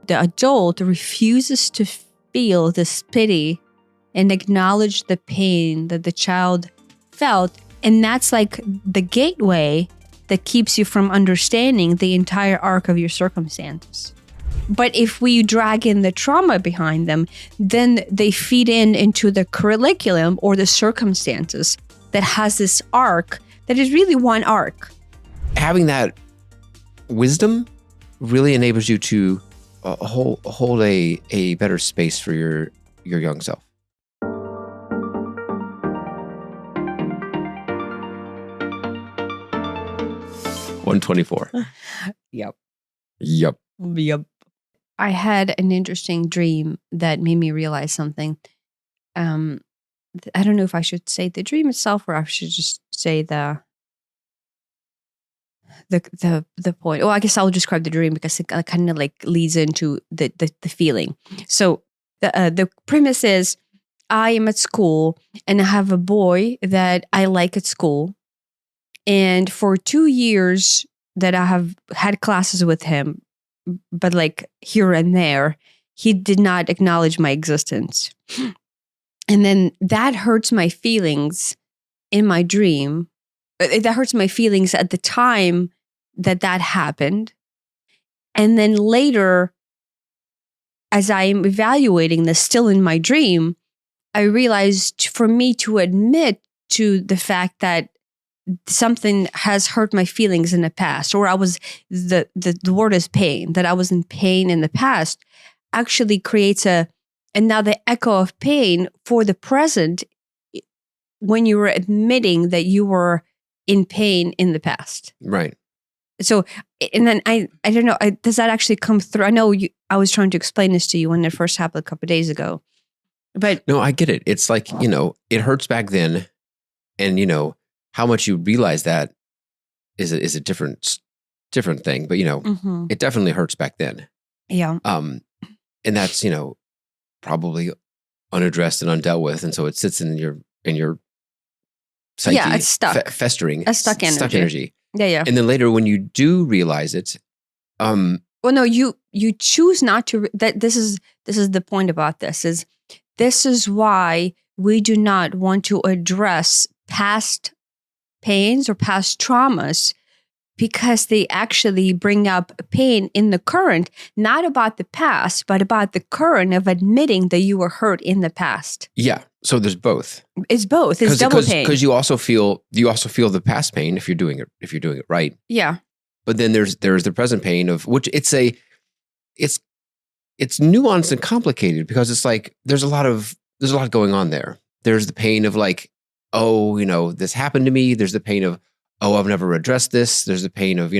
the adult refuses to feel this pity and acknowledge the pain that the child felt. And that's like the gateway that keeps you from understanding the entire arc of your circumstances. But if we drag in the trauma behind them, then they feed into the curriculum or the circumstances that has this arc that is really one arc. Having that wisdom really enables you to hold a better space for your young self. $124. Yep. I had an interesting dream that made me realize something. I don't know if I should say the dream itself or I should just say the point. Well, I guess I'll describe the dream because it kind of like leads into the feeling. So the premise is I am at school and I have a boy that I like at school. And for 2 years that I have had classes with him, but like here and there, he did not acknowledge my existence. And then that hurts my feelings in my dream. That hurts my feelings at the time that happened. And then later, as I'm evaluating this still in my dream, I realized for me to admit to the fact that something has hurt my feelings in the past, or I was, the word is pain, that I was in pain in the past, actually creates another echo of pain for the present when you were admitting that you were in pain in the past. Right. So, and then I don't know, does that actually come through? I know I was trying to explain this to you when it first happened a couple of days ago, but. No, I get it. It's like, it hurts back then. And, how much you realize that is a different thing, but it definitely hurts back then. Yeah. And that's probably unaddressed and undealt with, and so it sits in your psyche. Yeah, it's stuck, festering, a stuck energy. Yeah. And then later, when you do realize it, well, no, you choose not to. This is the point about this is why we do not want to address past pains or past traumas, because they actually bring up pain in the current, not about the past, but about the current of admitting that you were hurt in the past. Yeah. So there's both. It's both. It's double pain. Because you also feel the past pain if you're doing it right. Yeah. But then there's the present pain of which it's nuanced and complicated, because it's like there's a lot going on there. There's the pain of like, oh, this happened to me. There's the pain of, oh, I've never addressed this. There's the pain of,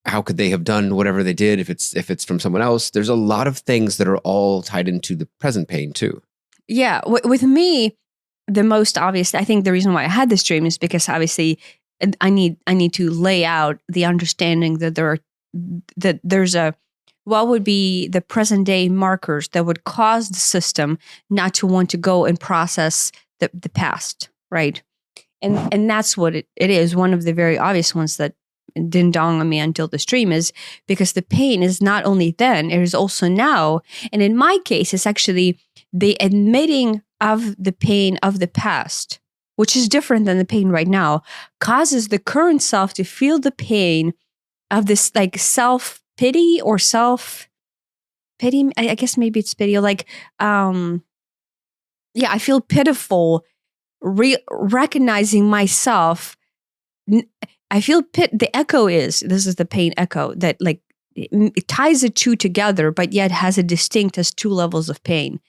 how could they have done whatever they did if it's from someone else? There's a lot of things that are all tied into the present pain too. Yeah. With me, the most obvious, I think the reason why I had this dream is because obviously I need to lay out the understanding that there's what would be the present day markers that would cause the system not to want to go and process the past, right? And that's what it is. One of the very obvious ones that didn't dawn on me until this dream is because the pain is not only then, it is also now. And in my case, it's actually the admitting of the pain of the past, which is different than the pain right now, causes the current self to feel the pain of this like self-pity or self-pity. I guess maybe it's pity, like, I feel pitiful recognizing myself. I feel the echo this is the pain echo that like it ties the two together, but yet has a distinct as two levels of pain.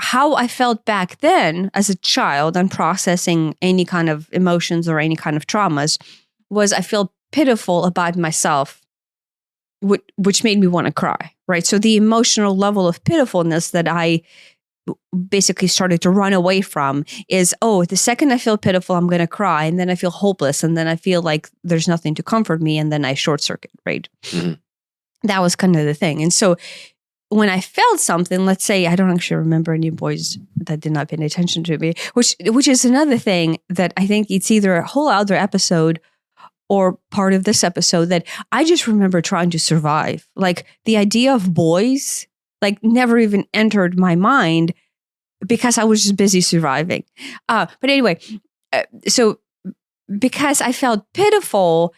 How I felt back then as a child on processing any kind of emotions or any kind of traumas was I feel pitiful about myself, which made me want to cry, right? So the emotional level of pitifulness that I basically started to run away from is, the second I feel pitiful, I'm going to cry. And then I feel hopeless. And then I feel like there's nothing to comfort me. And then I short circuit, right? Mm-hmm. That was kind of the thing. And so when I felt something, let's say, I don't actually remember any boys that did not pay attention to me, which is another thing that I think it's either a whole other episode or part of this episode that I just remember trying to survive. Like the idea of boys, like never even entered my mind because I was just busy surviving. But anyway, so because I felt pitiful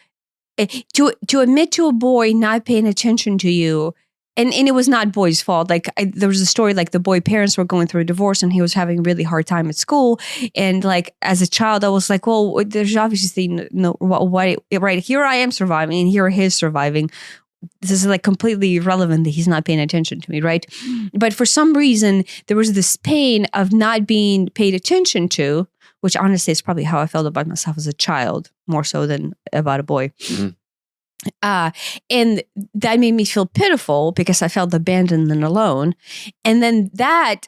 to admit to a boy not paying attention to you. And it was not boy's fault. Like there was a story like the boy parents were going through a divorce and he was having a really hard time at school. And like as a child, I was like, well, there's obviously no why right here I am surviving and here he's surviving. This is like completely irrelevant that he's not paying attention to me, right? But for some reason, there was this pain of not being paid attention to, which honestly is probably how I felt about myself as a child, more so than about a boy. Mm-hmm. And that made me feel pitiful because I felt abandoned and alone. And then that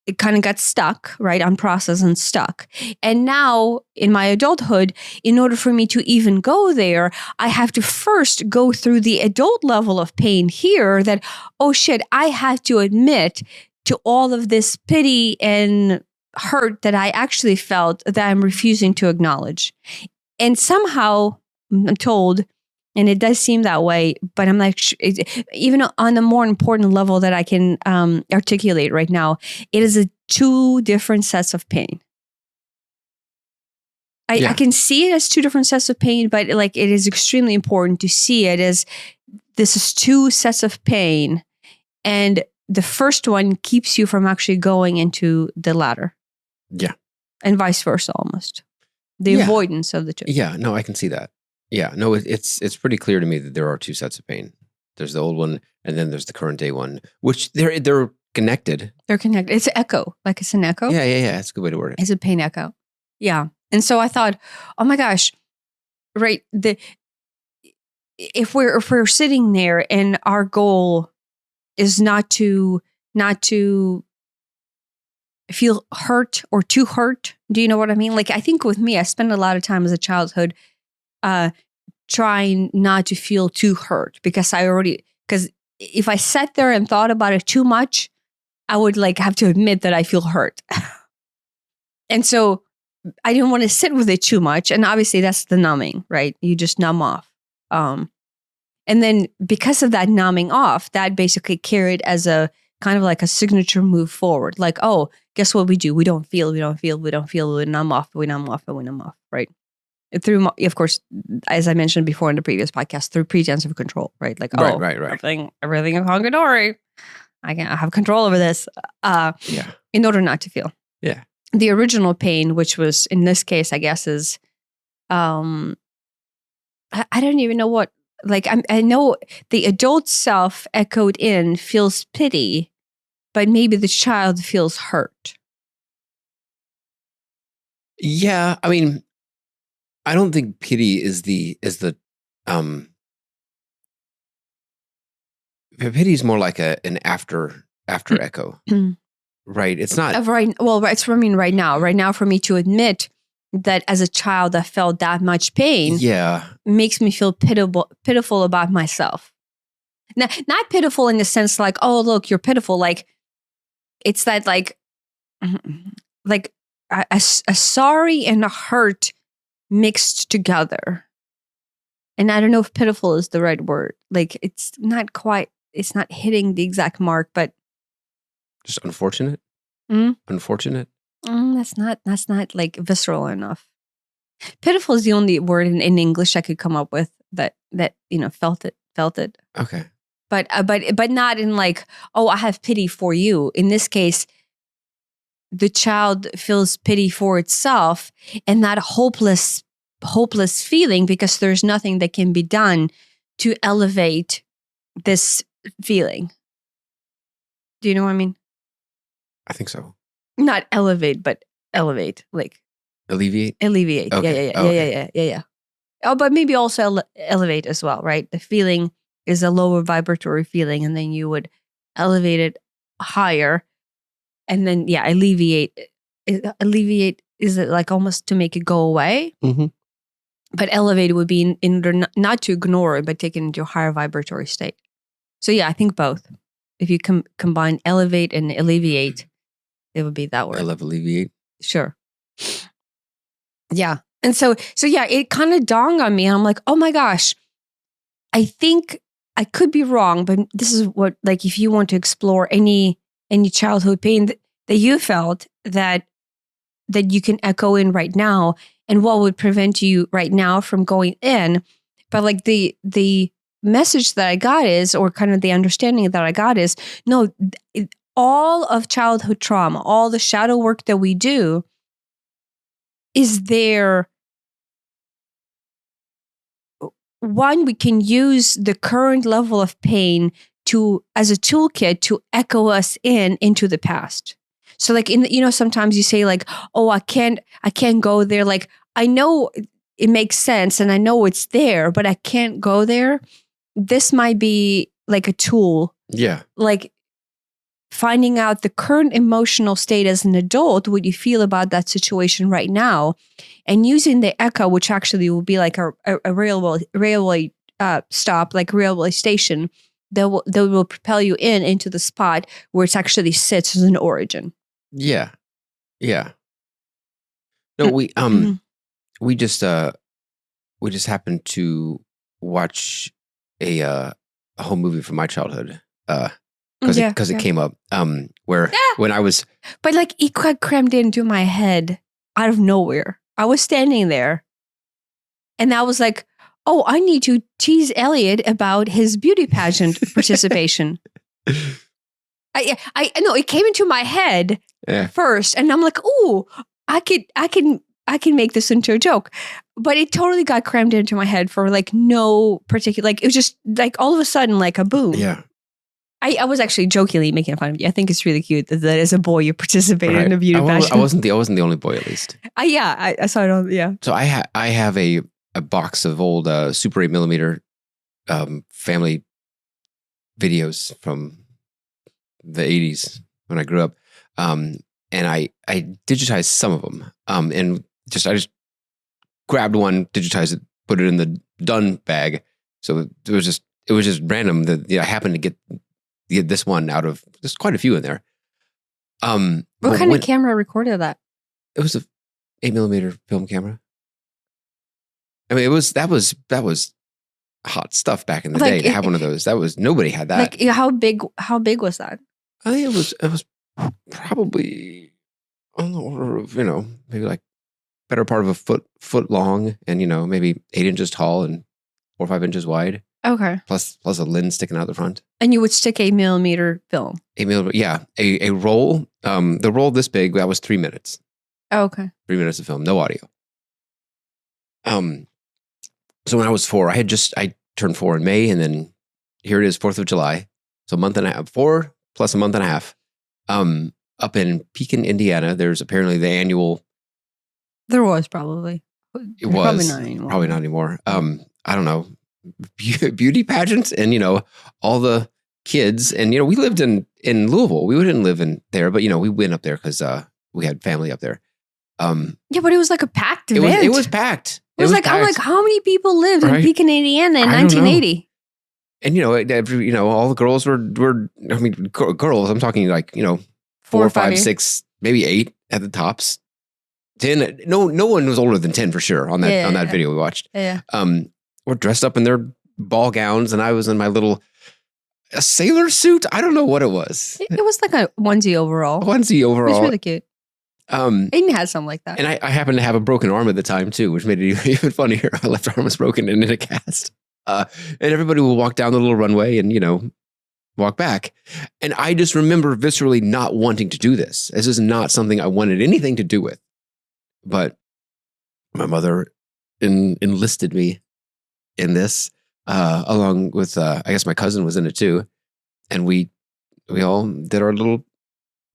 it kind of got stuck, right, unprocessed and stuck. And now in my adulthood, in order for me to even go there, I have to first go through the adult level of pain here that, oh shit, I have to admit to all of this pity and hurt that I actually felt that I'm refusing to acknowledge. And somehow, I'm told, and it does seem that way, but I'm like, even on a more important level that I can articulate right now, it is two different sets of pain. I can see it as two different sets of pain, but like it is extremely important to see it as this is two sets of pain, and the first one keeps you from actually going into the latter. Yeah, and vice versa, almost the avoidance of the two. Yeah, no, I can see that. Yeah, no, it's pretty clear to me that there are two sets of pain. There's the old one, and then there's the current day one, which they're connected. They're connected. It's an echo, like it's an echo. Yeah. That's a good way to word it. It's a pain echo. Yeah, and so I thought, oh my gosh, right? If we're sitting there and our goal is not to feel hurt or too hurt. Do you know what I mean? Like I think with me, I spent a lot of time as a childhood trying not to feel too hurt because if I sat there and thought about it too much, I would like have to admit that I feel hurt. And so I didn't want to sit with it too much. And obviously that's the numbing, right? You just numb off. And then because of that numbing off, that basically carried as a kind of like a signature move forward. Like, oh, guess what we do? We don't feel, we numb off, right? Through, of course, as I mentioned before in the previous podcast, through pretense of control, right? Like, right. Everything is hunky-dory. I have control over this. In order not to feel. Yeah. The original pain, which was in this case, I guess, is, I don't even know what. Like I know the adult self echoed in feels pity, but maybe the child feels hurt. Yeah, I mean, I don't think pity is the pity is more like an after echo, right? It's not right. Well, it's for me right now. Right now, for me to admit that as a child I felt that much pain, makes me feel pitiful about myself. Not pitiful in the sense like, oh look, you're pitiful. Like it's that like a sorry and a hurt mixed together. And I don't know if pitiful is the right word. Like it's not hitting the exact mark, but just unfortunate. Unfortunate. That's not like visceral enough. Pitiful is the only word in English I could come up with that felt it. Okay. But not in like, oh, I have pity for you. In this case, the child feels pity for itself and that hopeless feeling because there's nothing that can be done to elevate this feeling. Do you know what I mean? I think so. Not elevate, but elevate. Like alleviate. Okay. Yeah. Oh, but maybe also elevate as well, right? The feeling is a lower vibratory feeling, and then you would elevate it higher, and then alleviate. Alleviate is it like almost to make it go away? Mm-hmm. But elevate would be in order not to ignore it, but take it into a higher vibratory state. So yeah, I think both. If you combine elevate and alleviate, it would be that word. I love alleviate. Sure. Yeah. And so yeah, it kind of dawned on me. And I'm like, oh my gosh, I think I could be wrong, but this is what, like, if you want to explore any childhood pain that you felt that you can echo in right now, and what would prevent you right now from going in. But like the message that I got is, or kind of the understanding that I got is, no, all of childhood trauma, all the shadow work that we do is there. One, we can use the current level of pain as a toolkit to echo us into the past. So like sometimes you say like, oh, I can't go there. Like, I know it makes sense and I know it's there, but I can't go there. This might be like a tool. Yeah. Like finding out the current emotional state as an adult, what you feel about that situation right now, and using the echo, which actually will be like a railway stop, like railway station, that will propel you into the spot where it actually sits as an origin. Yeah. Yeah. No, we just happened to watch a home movie from my childhood because it came up where when I was, but like it got crammed into my head out of nowhere. I was standing there and I was like, oh, I need to tease Elliot about his beauty pageant participation. I know it came into my head first, and I'm like, "Ooh, I can make this into a joke," but it totally got crammed into my head for like no particular. Like it was just like all of a sudden, like a boom. Yeah. I was actually jokingly making fun of you. I think it's really cute that as a boy you participated in a beauty pageant. I wasn't the only boy, at least. I saw it on. Yeah. So I have a box of old Super 8mm family videos from the 80s when I grew up. And I digitized some of them. And I just grabbed one, digitized it, put it in the done bag. So it was just random that I happened to get this one out of, there's quite a few in there. What kind of camera recorded that? It was a 8mm film camera. I mean, that was hot stuff back in the day to have one of those. Nobody had that. Like how big was that? I think it was probably on the order of, maybe like better part of a foot long and, maybe 8 inches tall and 4 or 5 inches wide. Okay. Plus a lens sticking out the front. And you would stick 8mm film. 8mm, yeah. A roll, the roll this big, that was 3 minutes. Oh, okay. 3 minutes of film, no audio. So when I was 4, I turned 4 in May, and then here it is, 4th of July. So a month and a half, 4 plus a month and a half. Up in Pekin, Indiana, there's apparently the annual. There was probably. It was probably not anymore. I don't know, beauty pageants, and all the kids, and we lived in Louisville. We didn't live in there, but we went up there because we had family up there. Yeah, but it was like a packed event. It was packed. It was like packed. I'm like, how many people lived in Pekin, Indiana in 1980? And all the girls were. I mean, girls. I'm talking like 4, 5, 6, maybe 8 at the tops. 10. No one was older than 10 for sure on that video we watched. Yeah. Were dressed up in their ball gowns, and I was in my little sailor suit. I don't know what it was. It was like a onesie overall. It was really cute. Aiden had something like that. And I happened to have a broken arm at the time too, which made it even funnier. My left arm was broken and in a cast. And everybody will walk down the little runway and, walk back. And I just remember viscerally not wanting to do this. This is not something I wanted anything to do with. But my mother enlisted me in this, along with, I guess my cousin was in it too. And we all did our little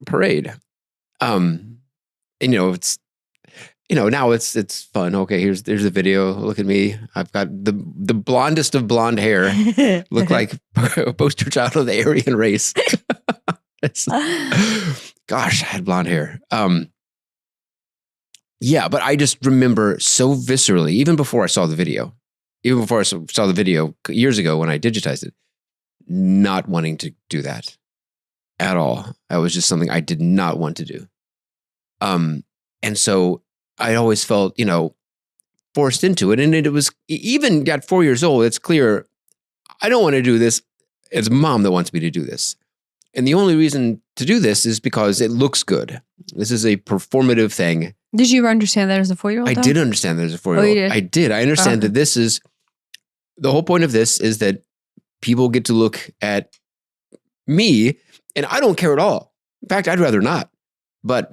parade. And it's, now it's fun. Okay, there's a video. Look at me. I've got the blondest of blonde hair. Look like a poster child of the Aryan race. Gosh, I had blonde hair. Yeah, but I just remember so viscerally, even before I saw the video years ago when I digitized it, not wanting to do that at all. That was just something I did not want to do. And so I always felt, forced into it. And it was, even at 4 years old, it's clear, I don't want to do this. It's mom that wants me to do this. And the only reason to do this is because it looks good. This is a performative thing. Did you ever understand that as a 4-year-old? I did understand that as a 4-year-old. you did? I did. I understand that this is, the whole point of this is that people get to look at me, and I don't care at all. In fact, I'd rather not. But,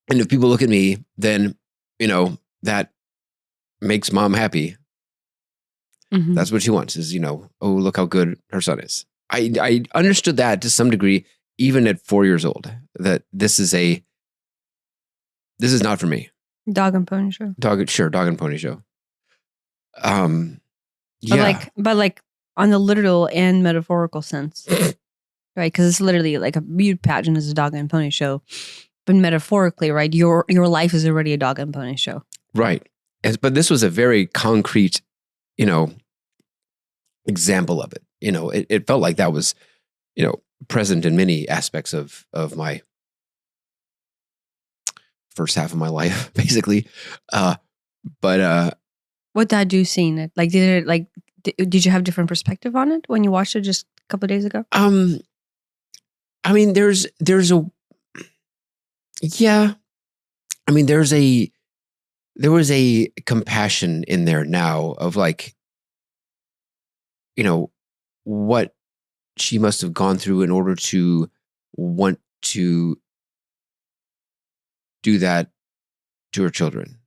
and if people look at me, then, that makes mom happy. Mm-hmm. That's what she wants is, oh, look how good her son is. I understood that to some degree, even at 4 years old, that this is not for me. Dog and pony show. Dog and pony show. Yeah. But like on the literal and metaphorical sense, right? Because it's literally like a beauty pageant is a dog and pony show, but metaphorically, right? Your life is already a dog and pony show, right? But this was a very concrete, example of it. It felt like that was, present in many aspects of my first half of my life, basically. But what did you see in it? Like, did you have different perspective on it when you watched it just a couple of days ago? I mean, there was a compassion in there now of like, what she must have gone through in order to want to do that to her children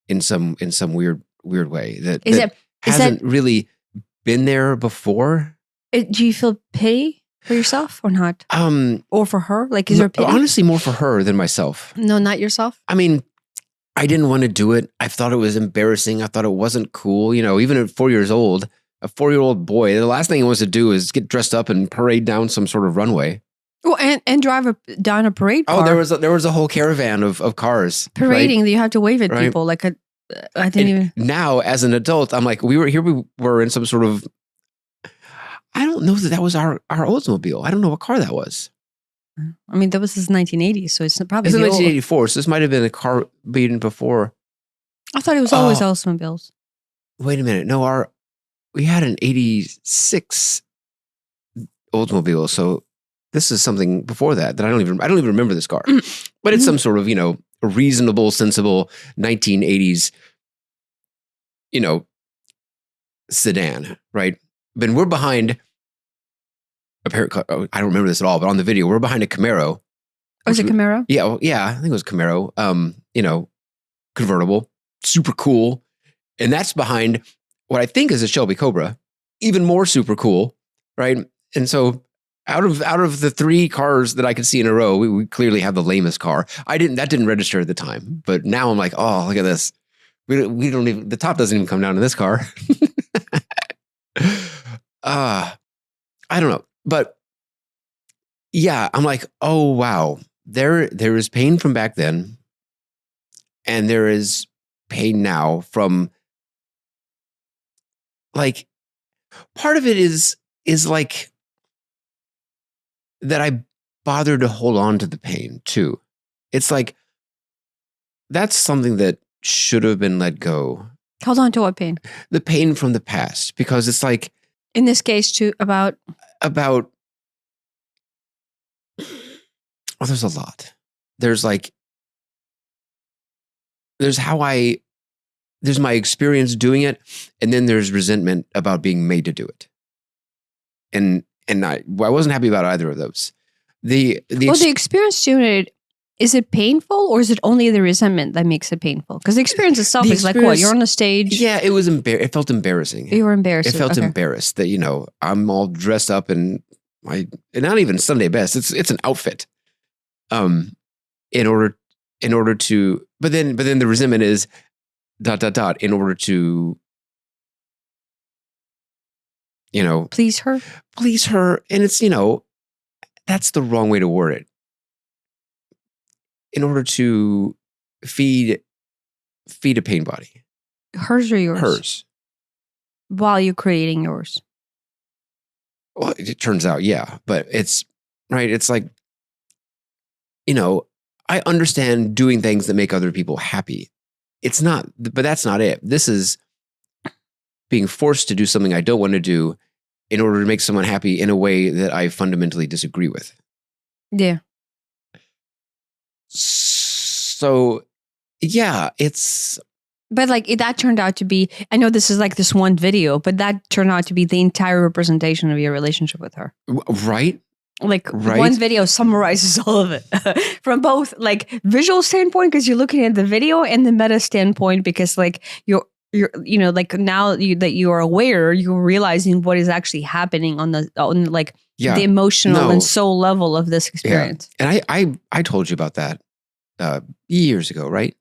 in some weird way that hasn't really been there before. Do you feel pity for yourself or not? Or for her? Like, is there pity? Honestly, more for her than myself. No, not yourself? I mean, I didn't want to do it. I thought it was embarrassing. I thought it wasn't cool. Even at 4 years old, a 4-year-old boy, the last thing he wants to do is get dressed up and parade down some sort of runway. Well, and drive down a parade car. Oh, there was a whole caravan of cars parading, right? That you have to wave at people. Like I didn't even. Now, as an adult, I'm like, we were in some sort of. I don't know that was our Oldsmobile. I don't know what car that was. I mean, that was his 1980s, so it's probably. It's 1984, so this might have been a car beaten before. I thought it was always Oldsmobiles. Wait a minute, no, we had an 86 Oldsmobile, so this is something before that I don't even remember this car, but it's some sort of reasonable, sensible 1980s sedan, right? But we're behind a pair. I don't remember this at all, but on the video, we're behind a Camaro. Oh, was it Camaro? Yeah, I think it was Camaro. Convertible, super cool, and that's behind what I think is a Shelby Cobra, even more super cool, right? And so out of the 3 cars that I could see in a row, we clearly have the lamest car. That didn't register at the time, but now I'm like, oh, look at this. We don't even, the top doesn't even come down in this car. I don't know, but yeah, I'm like, oh wow, there is pain from back then, and there is pain now from like, part of it is like that I bothered to hold on to the pain too. It's like, that's something that should have been let go. Hold on to what pain? The pain from the past, because it's like, in this case too, about there's a lot. There's my experience doing it, and then there's resentment about being made to do it. And I wasn't happy about either of those. The experience doing it, is it painful, or is it only the resentment that makes it painful? Because the experience itself is like, what, you're on the stage. Yeah, it was it felt embarrassing. You were embarrassed. It felt embarrassed that, I'm all dressed up and not even Sunday best. It's an outfit. In order to, but then the resentment is ... in order to, please her. And it's, that's the wrong way to word it. In order to feed a pain body. Hers or yours? Hers. While you're creating yours. Well, it turns out, yeah. But it's, right, it's like, I understand doing things that make other people happy. it's not, but that's not it. This is being forced to do something I don't want to do in order to make someone happy in a way that I fundamentally disagree with. Yeah. So, yeah, it's... But like that turned out to be, I know this is like this one video, but that turned out to be the entire representation of your relationship with her. Right? Like one video summarizes all of it from both like visual standpoint, because you're looking at the video, and the meta standpoint, because like you're like now that you are aware, you're realizing what is actually happening on the emotional and soul level of this experience. Yeah. And I told you about that years ago, right?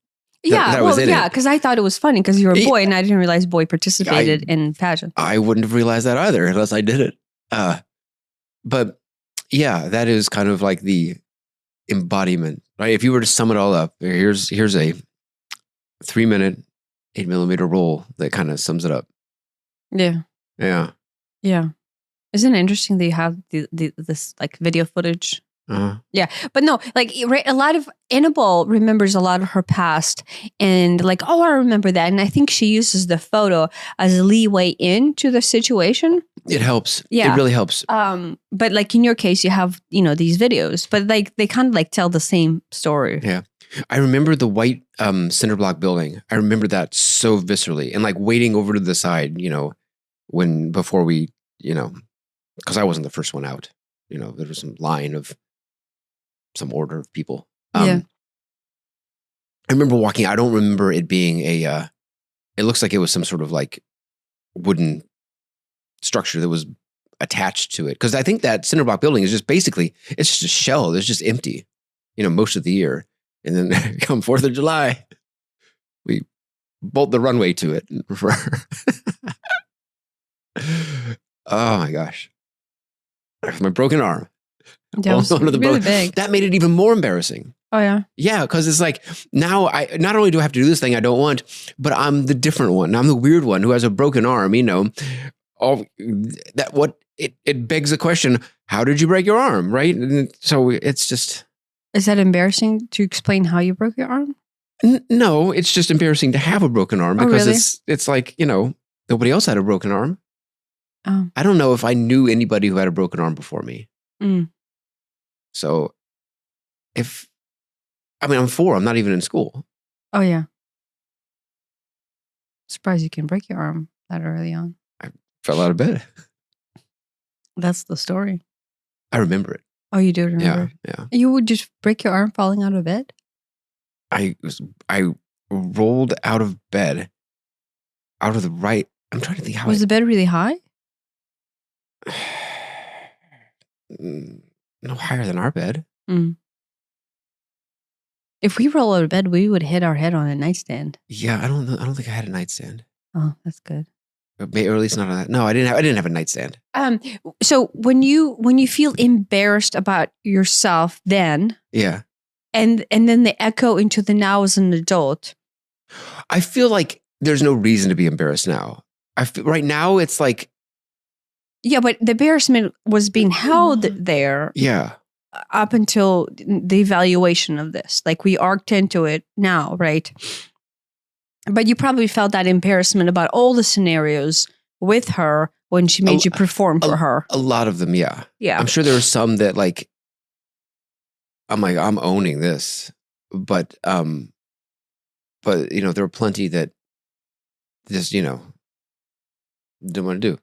Because I thought it was funny because you're a boy, and I didn't realize boy participated in pageant. I wouldn't have realized that either unless I did it. But yeah, that is kind of like the embodiment, right? If you were to sum it all up, here's a 3-minute 8mm roll that kind of sums it up. Yeah. Yeah. Yeah. Isn't it interesting that you have this like video footage? Yeah, but no, like a lot of Annabelle remembers a lot of her past, and like, oh, I remember that, and I think she uses the photo as a leeway into the situation. It helps. Yeah, it really helps. But like in your case, you have these videos, but like they kind of like tell the same story. Yeah, I remember the white cinder block building. I remember that so viscerally, and like waiting over to the side, before we, because I wasn't the first one out. There was some line of some order of people. I remember walking. I don't remember it being it looks like it was some sort of like wooden structure that was attached to it. Because I think that cinder block building is just basically, it's just a shell. It's just empty, most of the year. And then come 4th of July, we bolt the runway to it. Oh my gosh. My broken arm. That was really big. That made it even more embarrassing. Oh, yeah? Yeah, because it's like, now I not only do I have to do this thing I don't want, but I'm the different one. I'm the weird one who has a broken arm, it begs the question, how did you break your arm, right? And so it's just... Is that embarrassing to explain how you broke your arm? No, it's just embarrassing to have a broken arm because really? it's like, nobody else had a broken arm. Oh. I don't know if I knew anybody who had a broken arm before me. Mm. So I'm 4, I'm not even in school. Oh, yeah. Surprised you can break your arm that early on. I fell out of bed. That's the story. I remember it. Oh, you do remember? Yeah. You would just break your arm falling out of bed? I rolled out of bed, out of the right. I'm trying to think how. Was the bed really high? No higher than our bed. Mm. If we roll out of bed, we would hit our head on a nightstand. Yeah, I don't think I had a nightstand. Oh, that's good. Or at least not on that. No, I didn't have a nightstand. So when you feel embarrassed about yourself, then yeah, and then they echo into the now as an adult. I feel like there's no reason to be embarrassed now. Right now it's like. Yeah, but the embarrassment was being held there. Yeah. Up until the evaluation of this. Like we arced into it now, right? But you probably felt that embarrassment about all the scenarios with her when she made you perform for her. A lot of them, yeah. Yeah. I'm sure there were some that like, I'm owning this. But there were plenty that just, didn't want to do.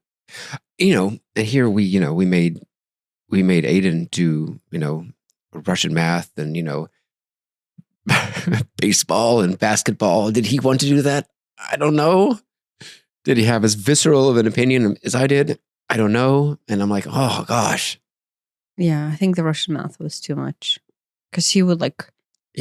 And here we made Aiden do, Russian math and, baseball and basketball. Did he want to do that? I don't know. Did he have as visceral of an opinion as I did? I don't know. And I'm like, oh gosh. Yeah, I think the Russian math was too much. Because he would like,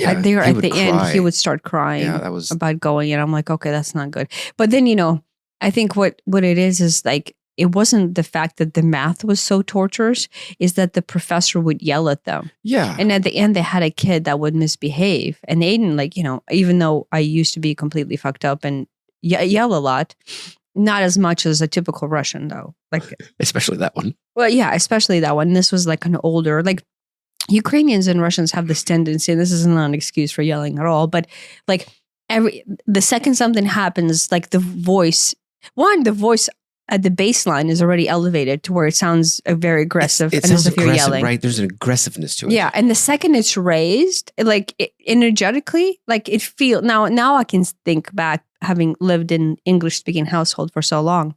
at the cry. end, he would start crying about going. And I'm like, okay, that's not good. But then, I think what it is like, it wasn't the fact that the math was so torturous, is that the professor would yell at them. Yeah. And at the end, they had a kid that would misbehave. And Aiden, like, even though I used to be completely fucked up and yell a lot, not as much as a typical Russian, though. Like, especially that one. Well, yeah, especially that one. This was like an older, like, Ukrainians and Russians have this tendency, and this is not an excuse for yelling at all, but like, the second something happens, like the voice at the baseline is already elevated to where it sounds very aggressive. It and sounds as if you're aggressive, yelling. right? There's an aggressiveness to it. Yeah, and the second it's raised, like energetically, like it feel now I can think back, having lived in English speaking household for so long,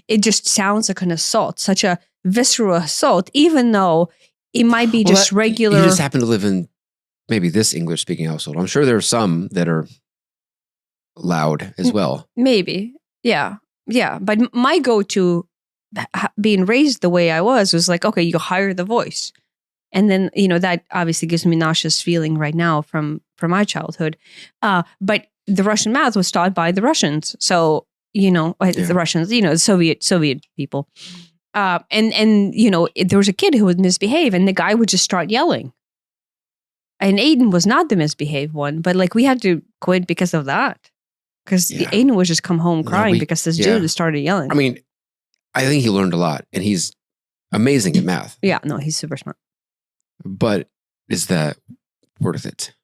it just sounds like an assault, such a visceral assault, even though it might be just regular. You just happen to live in maybe this English speaking household. I'm sure there are some that are loud as well. Maybe, yeah. But my go-to, being raised the way I was like, okay, you higher the voice. And then, that obviously gives me nauseous feeling right now from my childhood. But the Russian math was taught by the Russians. So, the Russians, the Soviet people. And there was a kid who would misbehave and the guy would just start yelling. And Aiden was not the misbehaved one, but like we had to quit because of that. Because Aiden would just come home crying because this dude started yelling. I mean, I think he learned a lot and he's amazing at math. Yeah, no, he's super smart. But is that worth it?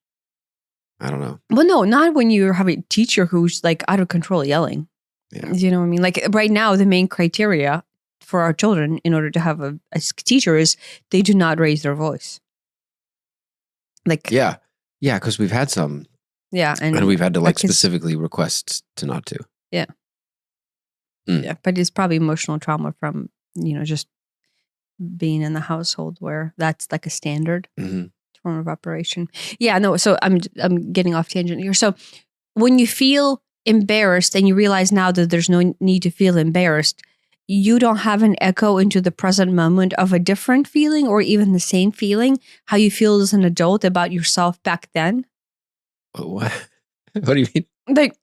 I don't know. Well, no, not when you have a teacher who's like out of control yelling. Yeah. You know what I mean? Like right now, the main criteria for our children in order to have a teacher is they do not raise their voice. Like because we've had some. Yeah, and we've had to specifically request to not to. Yeah. Yeah, but it's probably emotional trauma from, just being in the household where that's like a standard form of operation. Yeah, no, so I'm getting off tangent here. So when you feel embarrassed and you realize now that there's no need to feel embarrassed, you don't have an echo into the present moment of a different feeling or even the same feeling, how you feel as an adult about yourself back then? What? What do you mean? Like,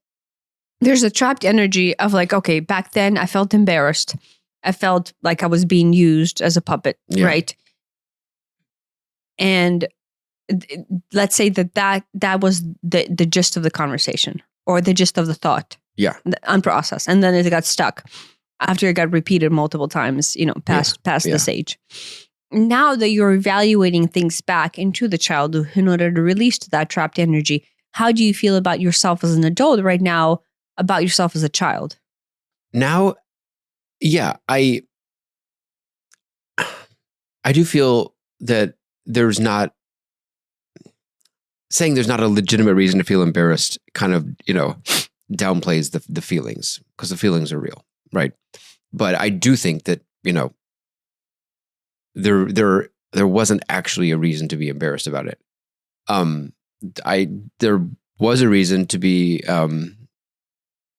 there's a trapped energy of like, okay, back then I felt embarrassed. I felt like I was being used as a puppet, right? And let's say that was the gist of the conversation or the gist of the thought. Yeah. Unprocessed. And then it got stuck after it got repeated multiple times, past the stage. Now that you're evaluating things back into the childhood in order to release that trapped energy, how do you feel about yourself as an adult right now, about yourself as a child? Now, I do feel that there's not a legitimate reason to feel embarrassed kind of, downplays the feelings because the feelings are real, right? But I do think that, there wasn't actually a reason to be embarrassed about it. There was a reason to be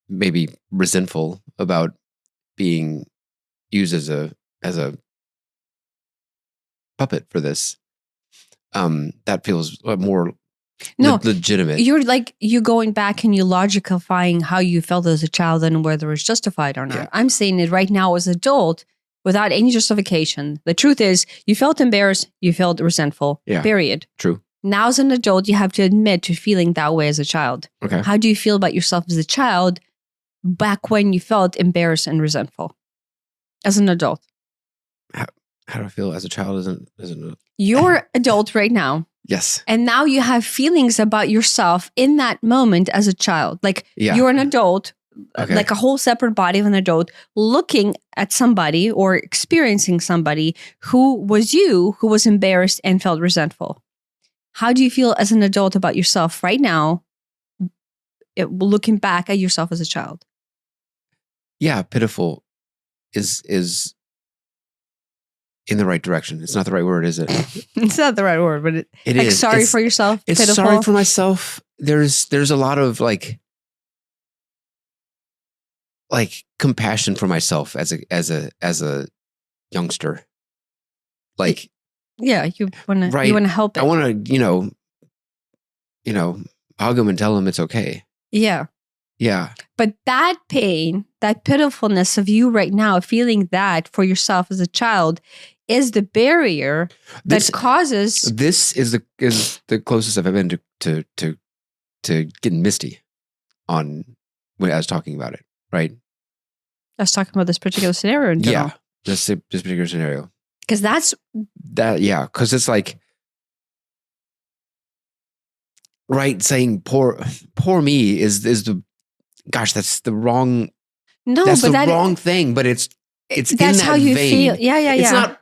maybe resentful about being used as a puppet for this. That feels more legitimate. You're going back and you're logicifying how you felt as a child and whether it's justified or not. Yeah. I'm saying it right now as an adult without any justification. The truth is you felt embarrassed, you felt resentful, period. True. Now as an adult, you have to admit to feeling that way as a child. Okay. How do you feel about yourself as a child back when you felt embarrassed and resentful as an adult? How do I feel as a child? Isn't You're adult right now. Yes. And now you have feelings about yourself in that moment as a child. Like you're an adult, like a whole separate body of an adult looking at somebody or experiencing somebody who was embarrassed and felt resentful. How do you feel as an adult about yourself right now, looking back at yourself as a child? Yeah, pitiful is in the right direction. It's not the right word, is it? It's not the right word, but it is. Sorry for yourself. It's pitiful. Sorry for myself. There's a lot of like compassion for myself as a youngster. Like, yeah, you want to help it. I want to, hug him and tell him it's okay. Yeah. Yeah. But that pain, that pitifulness of you right now, feeling that for yourself as a child is the barrier that causes. This is the closest I've been to getting misty when I was talking about it, right? I was talking about this particular scenario in general. Yeah, this particular scenario. Because because it's like, right? Saying poor me is the gosh, that's the wrong No, that's but the wrong thing, but it's in that's that how you vein. feel. Yeah, yeah, It's yeah. not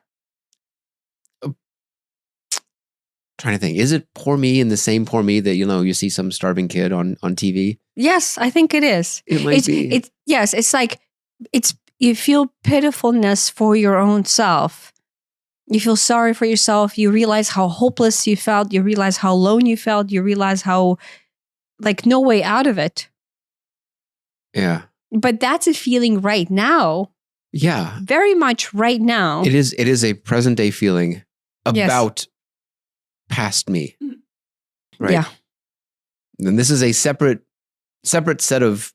trying to think. Is it poor me in the same poor me that you see some starving kid on TV? Yes, I think it is. It might be. It's yes, it's like you feel pitifulness for your own self. You feel sorry for yourself. You realize how hopeless you felt. You realize how alone you felt. You realize how like no way out of it. Yeah. But that's a feeling right now. Yeah. Very much right now. It is a present day feeling Yes. about past me. Right. Yeah. And this is a separate set of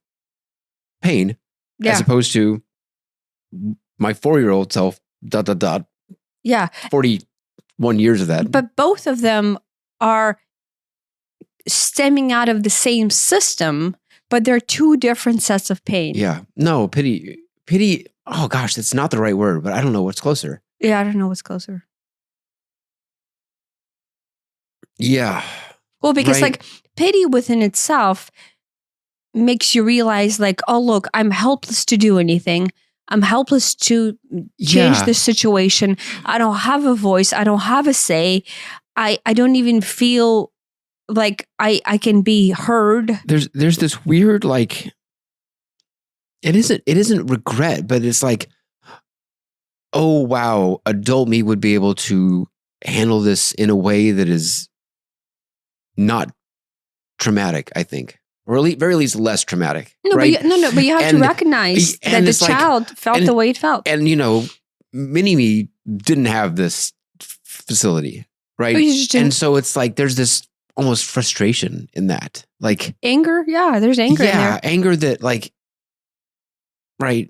pain Yeah. as opposed to my 4-year-old self, ... Yeah. 41 years of that. But both of them are stemming out of the same system, but they're two different sets of pain. Yeah. No, pity. Oh gosh, that's not the right word, but I don't know what's closer. Yeah, I don't know what's closer. Yeah. Well, because Right. like pity within itself makes you realize like, oh, look, I'm helpless to do anything. I'm helpless to change the situation. I don't have a voice. I don't have a say. I don't even feel like I can be heard. There's this weird like it isn't regret, but it's like, oh wow, adult me would be able to handle this in a way that is not traumatic, I think. Or at very least less traumatic. No, right? but you have to recognize that the child felt the way it felt. And mini me didn't have this facility, right? And so it's like there's this almost frustration in that. Like anger, yeah, there's anger in there. Anger that like, right.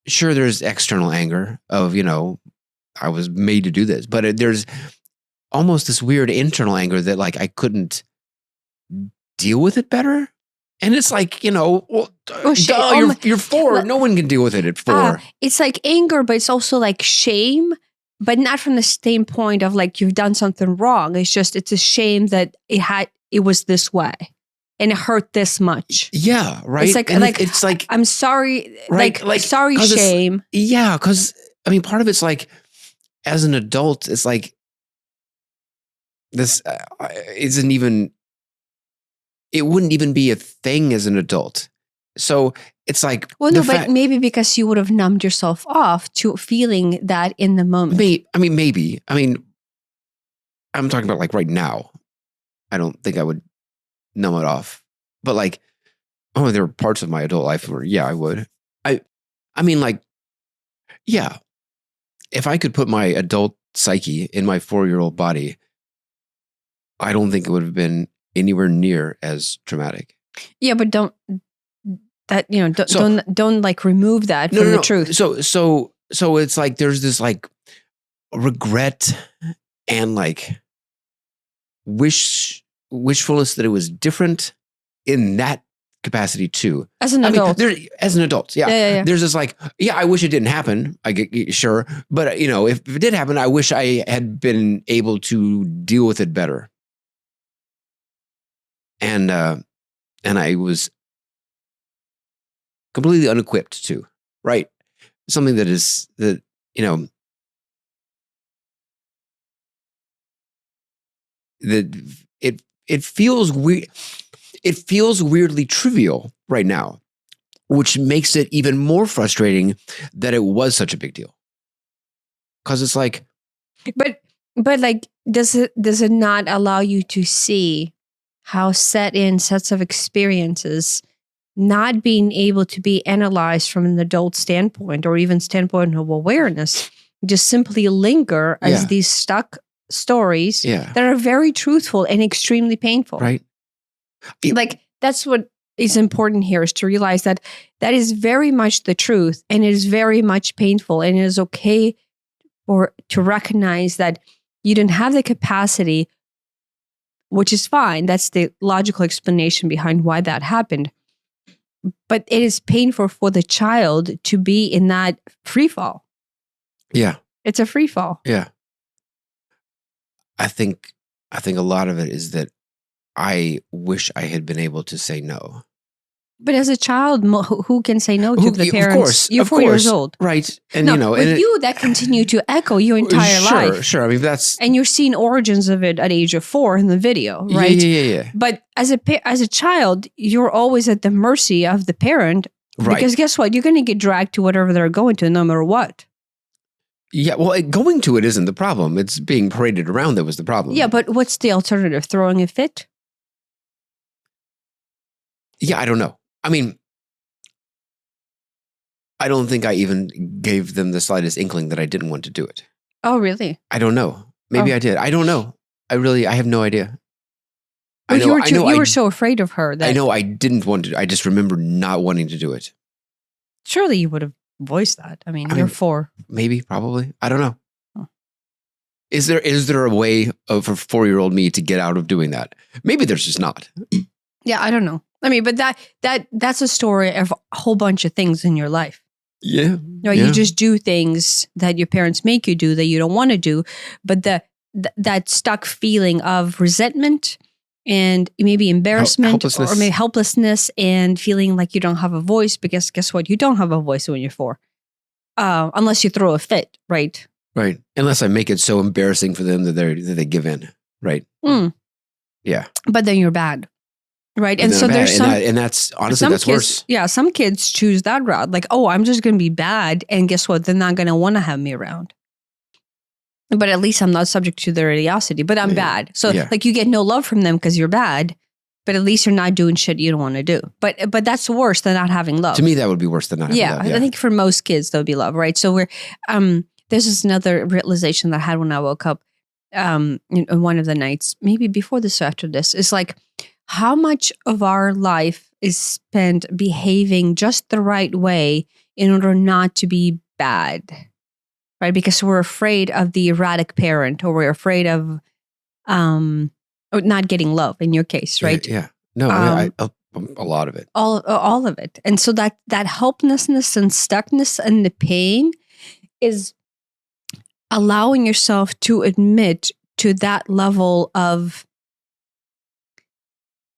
Sure, there's external anger of, I was made to do this, but there's almost this weird internal anger that like I couldn't deal with it better. And it's like, you're 4. No one can deal with it at 4. It's like anger, but it's also like shame, but not from the standpoint of like you've done something wrong. It's a shame that it was this way and it hurt this much. Yeah, right. It's like I'm sorry, right? like sorry, shame. Yeah, because I mean, part of it's like as an adult, it's like this isn't even. It wouldn't even be a thing as an adult. So it's like... Well, no, but maybe because you would have numbed yourself off to feeling that in the moment. Maybe. I mean, I'm talking about like right now. I don't think I would numb it off. But like, there were parts of my adult life where, yeah, I would. I mean, like, yeah. If I could put my adult psyche in my 4-year-old body, I don't think it would have been anywhere near as traumatic. Yeah, but don't like remove that from the truth. So it's like there's this like regret and like wishfulness that it was different in that capacity too. As an adult. As an adult, yeah. Yeah. There's this like, yeah, I wish it didn't happen. I get sure, but if it did happen, I wish I had been able to deal with it better. And I was completely unequipped to, right? Something that it feels weird. It feels weirdly trivial right now, which makes it even more frustrating that it was such a big deal. Because it's like, but like, does it not allow you to see how sets of experiences not being able to be analyzed from an adult standpoint or even standpoint of awareness just simply linger as these stuck stories that are very truthful and extremely painful. Right. Like that's what is important here, is to realize that is very much the truth and it is very much painful, and it is okay to recognize that you didn't have the capacity, which is fine. That's the logical explanation behind why that happened. But it is painful for the child to be in that free fall. Yeah. It's a free fall. Yeah. I think a lot of it is that I wish I had been able to say no. But as a child, who can say no to the parents? Of course, You're 4 years old. Right. And no, you know, with and you, that continue to echo your entire life. Sure. I mean, that's... And you're seeing origins of it at age of 4 in the video, right? Yeah. But as a child, you're always at the mercy of the parent. Right. Because guess what? You're going to get dragged to whatever they're going to, no matter what. Yeah, well, going to it isn't the problem. It's being paraded around that was the problem. Yeah, but what's the alternative? Throwing a fit? Yeah, I don't know. I mean, I don't think I even gave them the slightest inkling that I didn't want to do it. Oh, really? I don't know. Maybe I did. I don't know. I have no idea. Well, you were so afraid of her. That I know I didn't want to. I just remember not wanting to do it. Surely you would have voiced that. I mean, you're 4. Maybe, probably. I don't know. Huh. Is there a way for 4-year-old me to get out of doing that? Maybe there's just not. Yeah, I don't know. I mean, but that's a story of a whole bunch of things in your life. Yeah. You just do things that your parents make you do that you don't want to do, but that stuck feeling of resentment and maybe embarrassment or maybe helplessness and feeling like you don't have a voice, because guess what? You don't have a voice when you're 4. Unless you throw a fit, right? Right. Unless I make it so embarrassing for them that they give in, right? Mm. Yeah. But then you're bad. Right. And so there's and that's honestly, that's kids, worse. Yeah. Some kids choose that route. Like, oh, I'm just going to be bad. And guess what? They're not going to want to have me around. But at least I'm not subject to their religiosity, but I'm bad. So like you get no love from them because you're bad, but at least you're not doing shit you don't want to do. But that's worse than not having love. To me, that would be worse than not having love. I think for most kids, there'll be love. Right. So there's just another realization that I had when I woke up in one of the nights, maybe before this or after this, is like, how much of our life is spent behaving just the right way in order not to be bad, right? Because we're afraid of the erratic parent, or we're afraid of not getting love in your case, right? Yeah. No, I mean, a lot of it. All of it. And so that helplessness and stuckness and the pain is allowing yourself to admit to that level of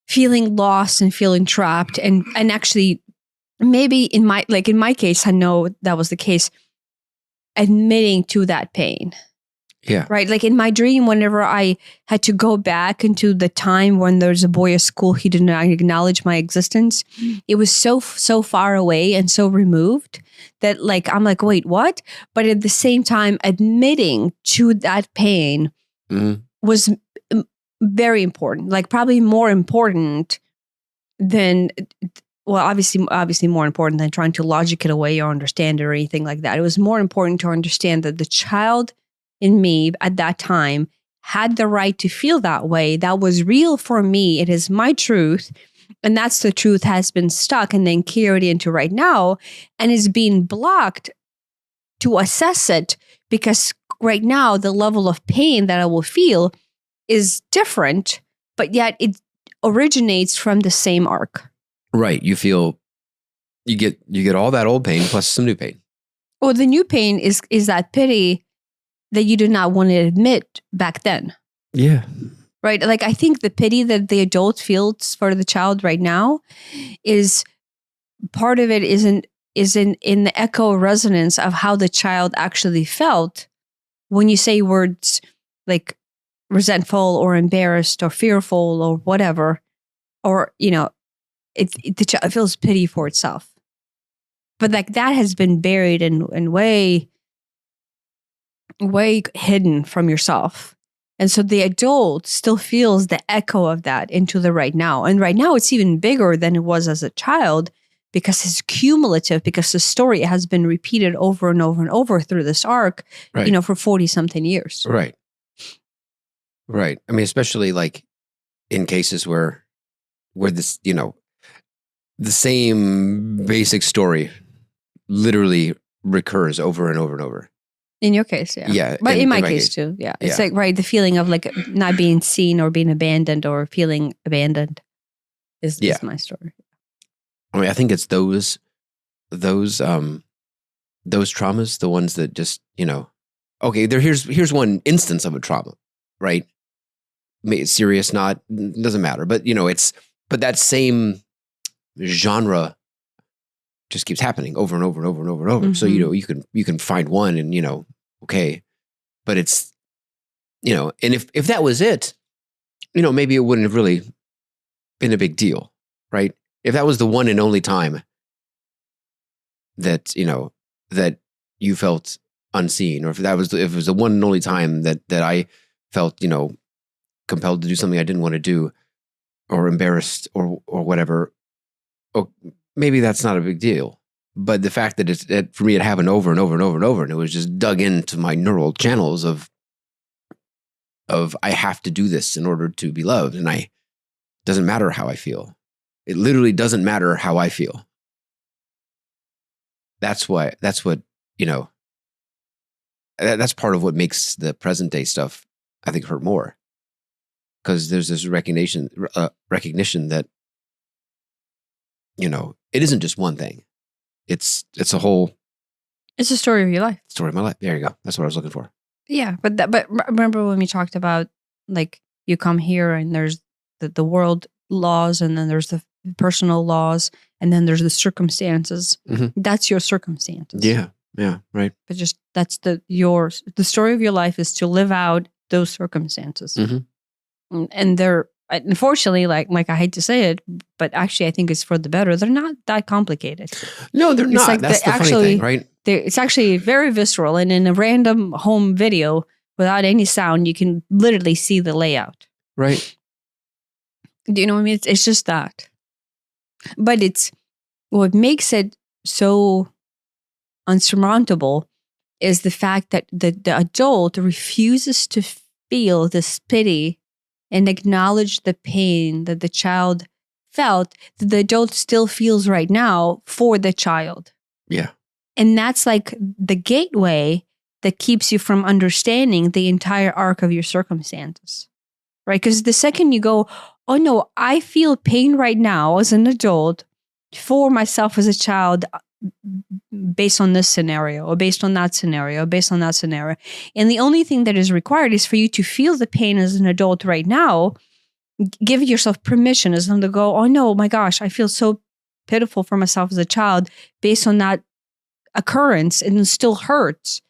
feeling lost and feeling trapped, and actually maybe in my case, I know that was the case, admitting to that pain. Yeah. Right. Like in my dream, whenever I had to go back into the time when there's a boy at school, he did not acknowledge my existence. It was so far away and so removed that like, I'm like, wait, what? But at the same time, admitting to that pain was very important, like probably more important than, well, obviously more important than trying to logic it away or understand it or anything like that. It was more important to understand that the child in me at that time had the right to feel that way. That was real for me. It is my truth. And that's the truth has been stuck and then carried into right now and is being blocked to assess it, because right now the level of pain that I will feel is different, but yet it originates from the same arc. Right. You get all that old pain plus some new pain. Well, the new pain is that pity that you did not want to admit back then. Yeah. Right. Like I think the pity that the adult feels for the child right now is part of it is in the echo resonance of how the child actually felt when you say words like resentful or embarrassed or fearful or whatever, or the child feels pity for itself, but like that has been buried and way hidden from yourself, and so the adult still feels the echo of that into the right now, and right now it's even bigger than it was as a child because it's cumulative, because the story has been repeated over and over and over through this arc, right. For 40 something years. Right. I mean, especially like in cases where this, the same basic story literally recurs over and over and over. In your case, yeah. Yeah. But in my case too, yeah. It's like, right, the feeling of like not being seen or being abandoned or feeling abandoned is my story. I mean, I think it's those traumas, the ones that just, okay, here's one instance of a trauma, right? serious, not, doesn't matter. But but that same genre just keeps happening over and over and over and over and over. So you can find one and okay, but it's and if that was it, maybe it wouldn't have really been a big deal, right? If that was the one and only time that that you felt unseen, or if it was the one and only time that I felt compelled to do something I didn't want to do, or embarrassed, or whatever, maybe that's not a big deal. But the fact that for me it happened over and over and over and over, and it was just dug into my neural channels of I have to do this in order to be loved, and doesn't matter how I feel. It literally doesn't matter how I feel. That's what that's part of what makes the present day stuff, I think, hurt more, because there's this recognition that it isn't just one thing. It's a whole. It's a story of your life. Story of my life. There you go. That's what I was looking for. Yeah, but remember when we talked about, like, you come here and there's the world laws, and then there's the personal laws, and then there's the circumstances. Mm-hmm. That's your circumstances. Yeah, right. But just that's the story of your life is to live out those circumstances. Mm-hmm. And they're, unfortunately, like I hate to say it, but actually I think it's for the better. They're not that complicated. No, they're not. Like that's the funny thing, right? It's actually very visceral, and in a random home video without any sound, you can literally see the layout. Right. Do you know what I mean? It's just that. But it's what makes it so unsurmountable is the fact that the adult refuses to feel this pity and acknowledge the pain that the child felt, that the adult still feels right now for the child. Yeah. And that's like the gateway that keeps you from understanding the entire arc of your circumstances, right? Because the second you go, oh no, I feel pain right now as an adult for myself as a child, based on this scenario, or based on that scenario, or based on that scenario. And the only thing that is required is for you to feel the pain as an adult right now. Give yourself permission as them to go, oh no, my gosh, I feel so pitiful for myself as a child based on that occurrence, and it still hurts.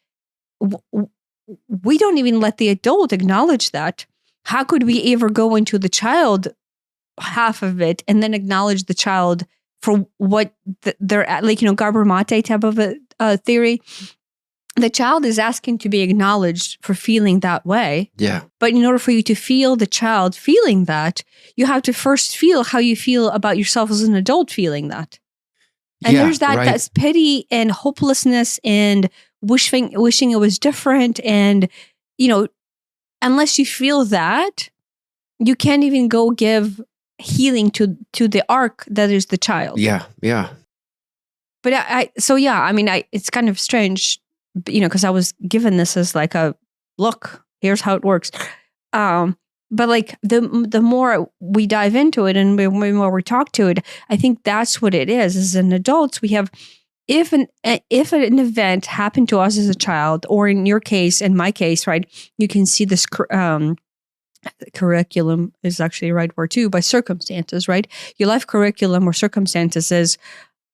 We don't even let the adult acknowledge that. How could we ever go into the child half of it and then acknowledge the child for what they're at, like, Gabor Mate type of a theory? The child is asking to be acknowledged for feeling that way. Yeah. But in order for you to feel the child feeling that, you have to first feel how you feel about yourself as an adult feeling that. And there's that's pity and hopelessness and wishing it was different. And, unless you feel that, you can't even go give healing to the arc that is the child. Yeah. But it's kind of strange, because I was given this as like a look, here's how it works. But like the more we dive into it and the more we talk to it, I think that's what it is. As an adults, we have, if an event happened to us as a child, or in your case, in my case, right, you can see this curriculum is actually the right word too, by circumstances, right? Your life curriculum or circumstances is,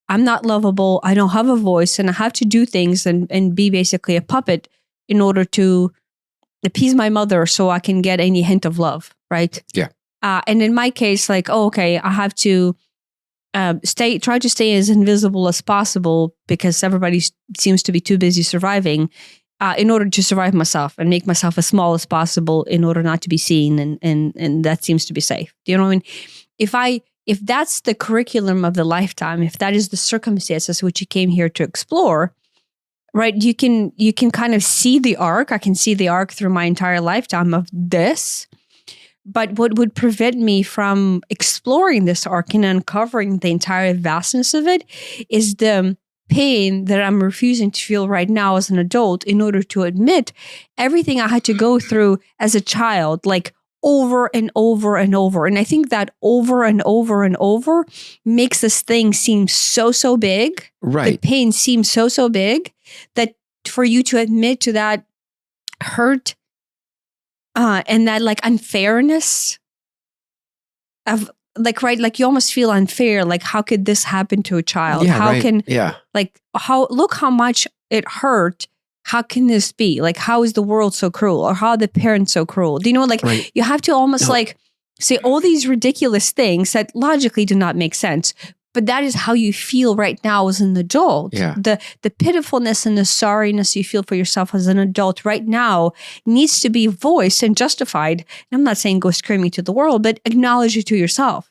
I'm not lovable, I don't have a voice, and I have to do things and be basically a puppet in order to appease my mother so I can get any hint of love, right? Yeah. And in my case, like, I have to try to stay as invisible as possible because everybody seems to be too busy surviving, in order to survive myself and make myself as small as possible in order not to be seen, and that seems to be safe. Do you know what I mean? If that's the curriculum of the lifetime, if that is the circumstances which you came here to explore, right? You can kind of see the arc. I can see the arc through my entire lifetime of this. But what would prevent me from exploring this arc and uncovering the entire vastness of it is the pain that I'm refusing to feel right now as an adult, in order to admit everything I had to go through as a child, like over and over and over. And I think that over and over and over makes this thing seem so big. Right. The pain seems so big that for you to admit to that hurt, and that like unfairness of like, right, like you almost feel unfair. Like, how could this happen to a child? Yeah, How right. can, Yeah. like, look how much it hurt. How can this be? Like, how is the world so cruel? Or how are the parents so cruel? Do you know, like, Right. you have to almost No. like say all these ridiculous things that logically do not make sense. But that is how you feel right now as an adult. Yeah. The pitifulness and the sorriness you feel for yourself as an adult right now needs to be voiced and justified. And I'm not saying go screaming to the world, but acknowledge it to yourself.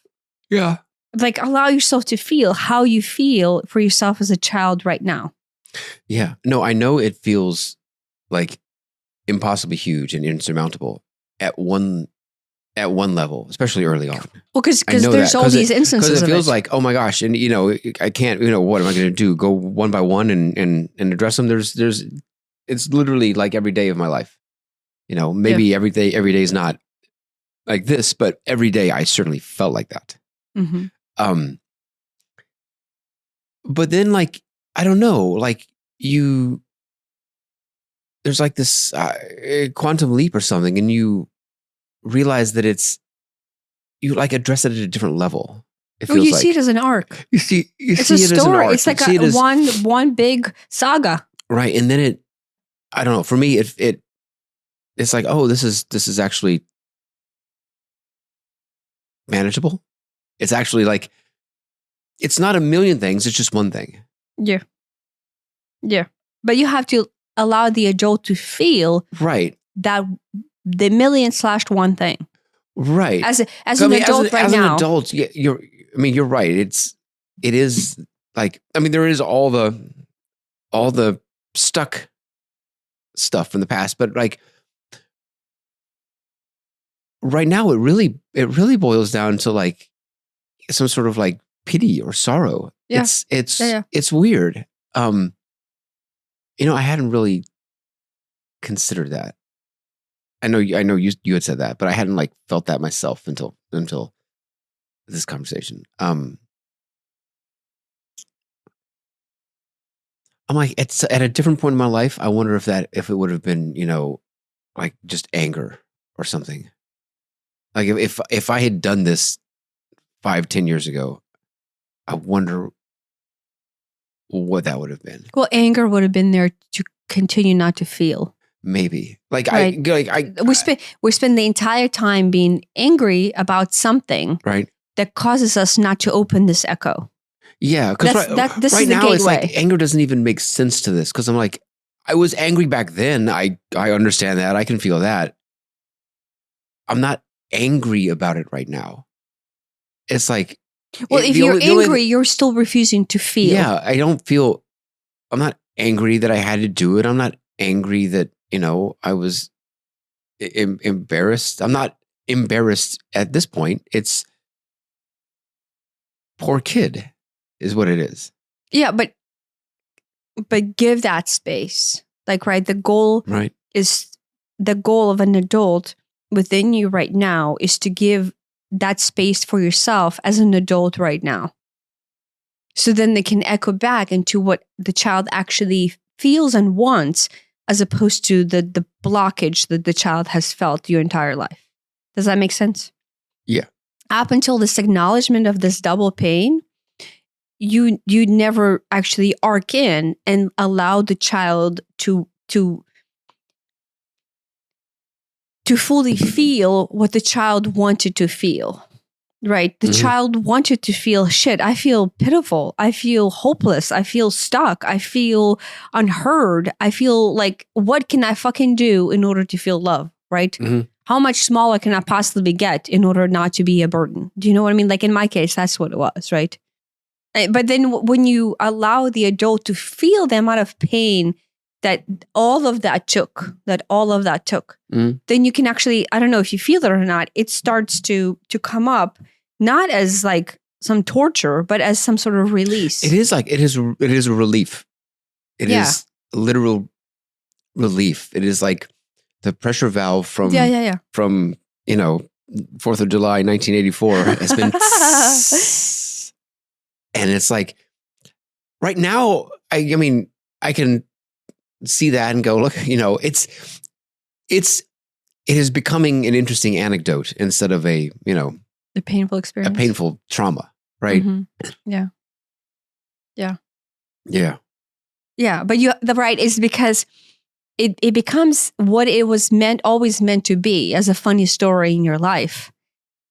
Yeah. Like, allow yourself to feel how you feel for yourself as a child right now. Yeah. No, I know it feels like impossibly huge and insurmountable at one level, especially early on. Well, because I know there's that, all these instances because it of feels it. like, oh my gosh, and I can't, what am I going to do? Go one by one and address them? It's literally like every day of my life. Maybe every day is not like this, but every day I certainly felt like that. Mm-hmm. But then, like, I don't know, like there's like this quantum leap or something, and you realize that you like address it at a different level. It feels you like see it as an arc. you see It's it a as an story. arc. It's like You see it as- one big saga. right, and then I don't know. For me, it's like, oh, this is actually manageable. It's actually like, it's not a million things. It's just one thing. Yeah. Yeah. But you have to allow the adult to feel Right. that the million/one thing. Right. As an adult right as now. an adult, you're right. It is like, there is all the stuck stuff from the past, but like right now, it really boils down to like some sort of like pity or sorrow. Yeah. It's weird. I hadn't really considered that. I know you had said that, but I hadn't like felt that myself until this conversation. I'm like, it's at a different point in my life. I wonder if it would have been, like just anger or something. Like if I had done this 5-10 years ago, I wonder what that would have been. Well, anger would have been there to continue not to feel. Maybe like right. We spend the entire time being angry about something, right, that causes us not to open this echo. Yeah, because this right is the now gateway. it's like anger doesn't even make sense to this, because I'm like, I was angry back then. I understand that. I can feel that. I'm not angry about it right now. It's like, well, if you're angry, you're still refusing to feel. Yeah, I'm not angry that I had to do it. I'm not angry that, I was embarrassed. I'm not embarrassed at this point. It's poor kid is what it is. Yeah, but give that space. Like, right, the goal of an adult within you right now is to give that space for yourself as an adult right now. So then they can echo back into what the child actually feels and wants, as opposed to the blockage that the child has felt your entire life. Does that make sense? Yeah. Up until this acknowledgement of this double pain, you never actually arc in and allow the child to fully feel what the child wanted to feel. Right? The child wanted to feel, shit, I feel pitiful. I feel hopeless. I feel stuck. I feel unheard. I feel like, what can I fucking do in order to feel love? Right? Mm-hmm. How much smaller can I possibly get in order not to be a burden? Do you know what I mean? Like in my case, that's what it was, right? But then when you allow the adult to feel the amount of pain that all of that took, then you can actually, I don't know if you feel it or not, it starts to come up, not as like some torture, but as some sort of release. It is a relief. It is literal relief. It is like the pressure valve from 4th of July 1984 has been and it's like right now I can see that and go, look, it's it is becoming an interesting anecdote instead of a The painful a experience. painful trauma, right? Mhm. Yeah. Yeah. Yeah. Yeah. But the right is because it becomes what it was always meant to be, as a funny story in your life,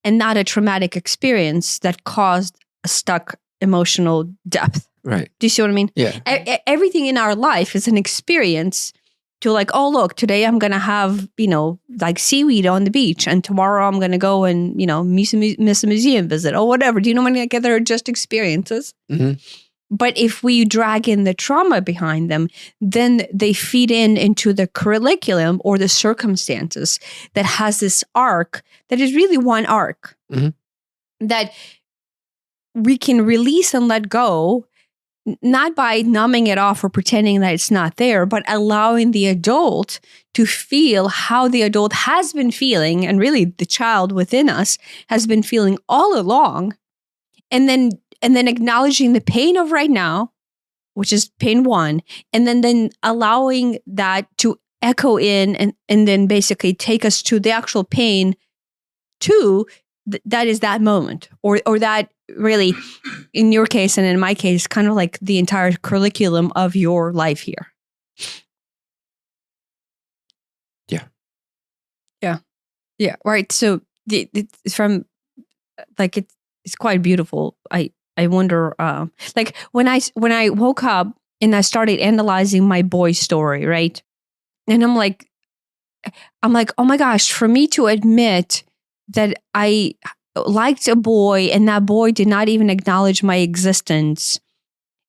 and not a traumatic experience that caused a stuck emotional depth. Right. Do you see what I mean? Yeah. Everything in our life is an experience to like, oh, look, today I'm going to have, like seaweed on the beach, and tomorrow I'm going to go and, miss a museum visit or whatever. Do you know what I mean? Like, they're just experiences. Mm-hmm. But if we drag in the trauma behind them, then they feed into the curriculum or the circumstances that has this arc that is really one arc that we can release and let go, not by numbing it off or pretending that it's not there, but allowing the adult to feel how the adult has been feeling, and really the child within us has been feeling all along, and then acknowledging the pain of right now, which is pain one, and then allowing that to echo in and then basically take us to the actual pain two. That is that moment, or that really, in your case and in my case, kind of like the entire curriculum of your life here. Yeah. Right. So it's from like it's quite beautiful. I wonder, like when I woke up and I started analyzing my boy story, right? And I'm like, oh my gosh, for me to admit that I liked a boy and that boy did not even acknowledge my existence,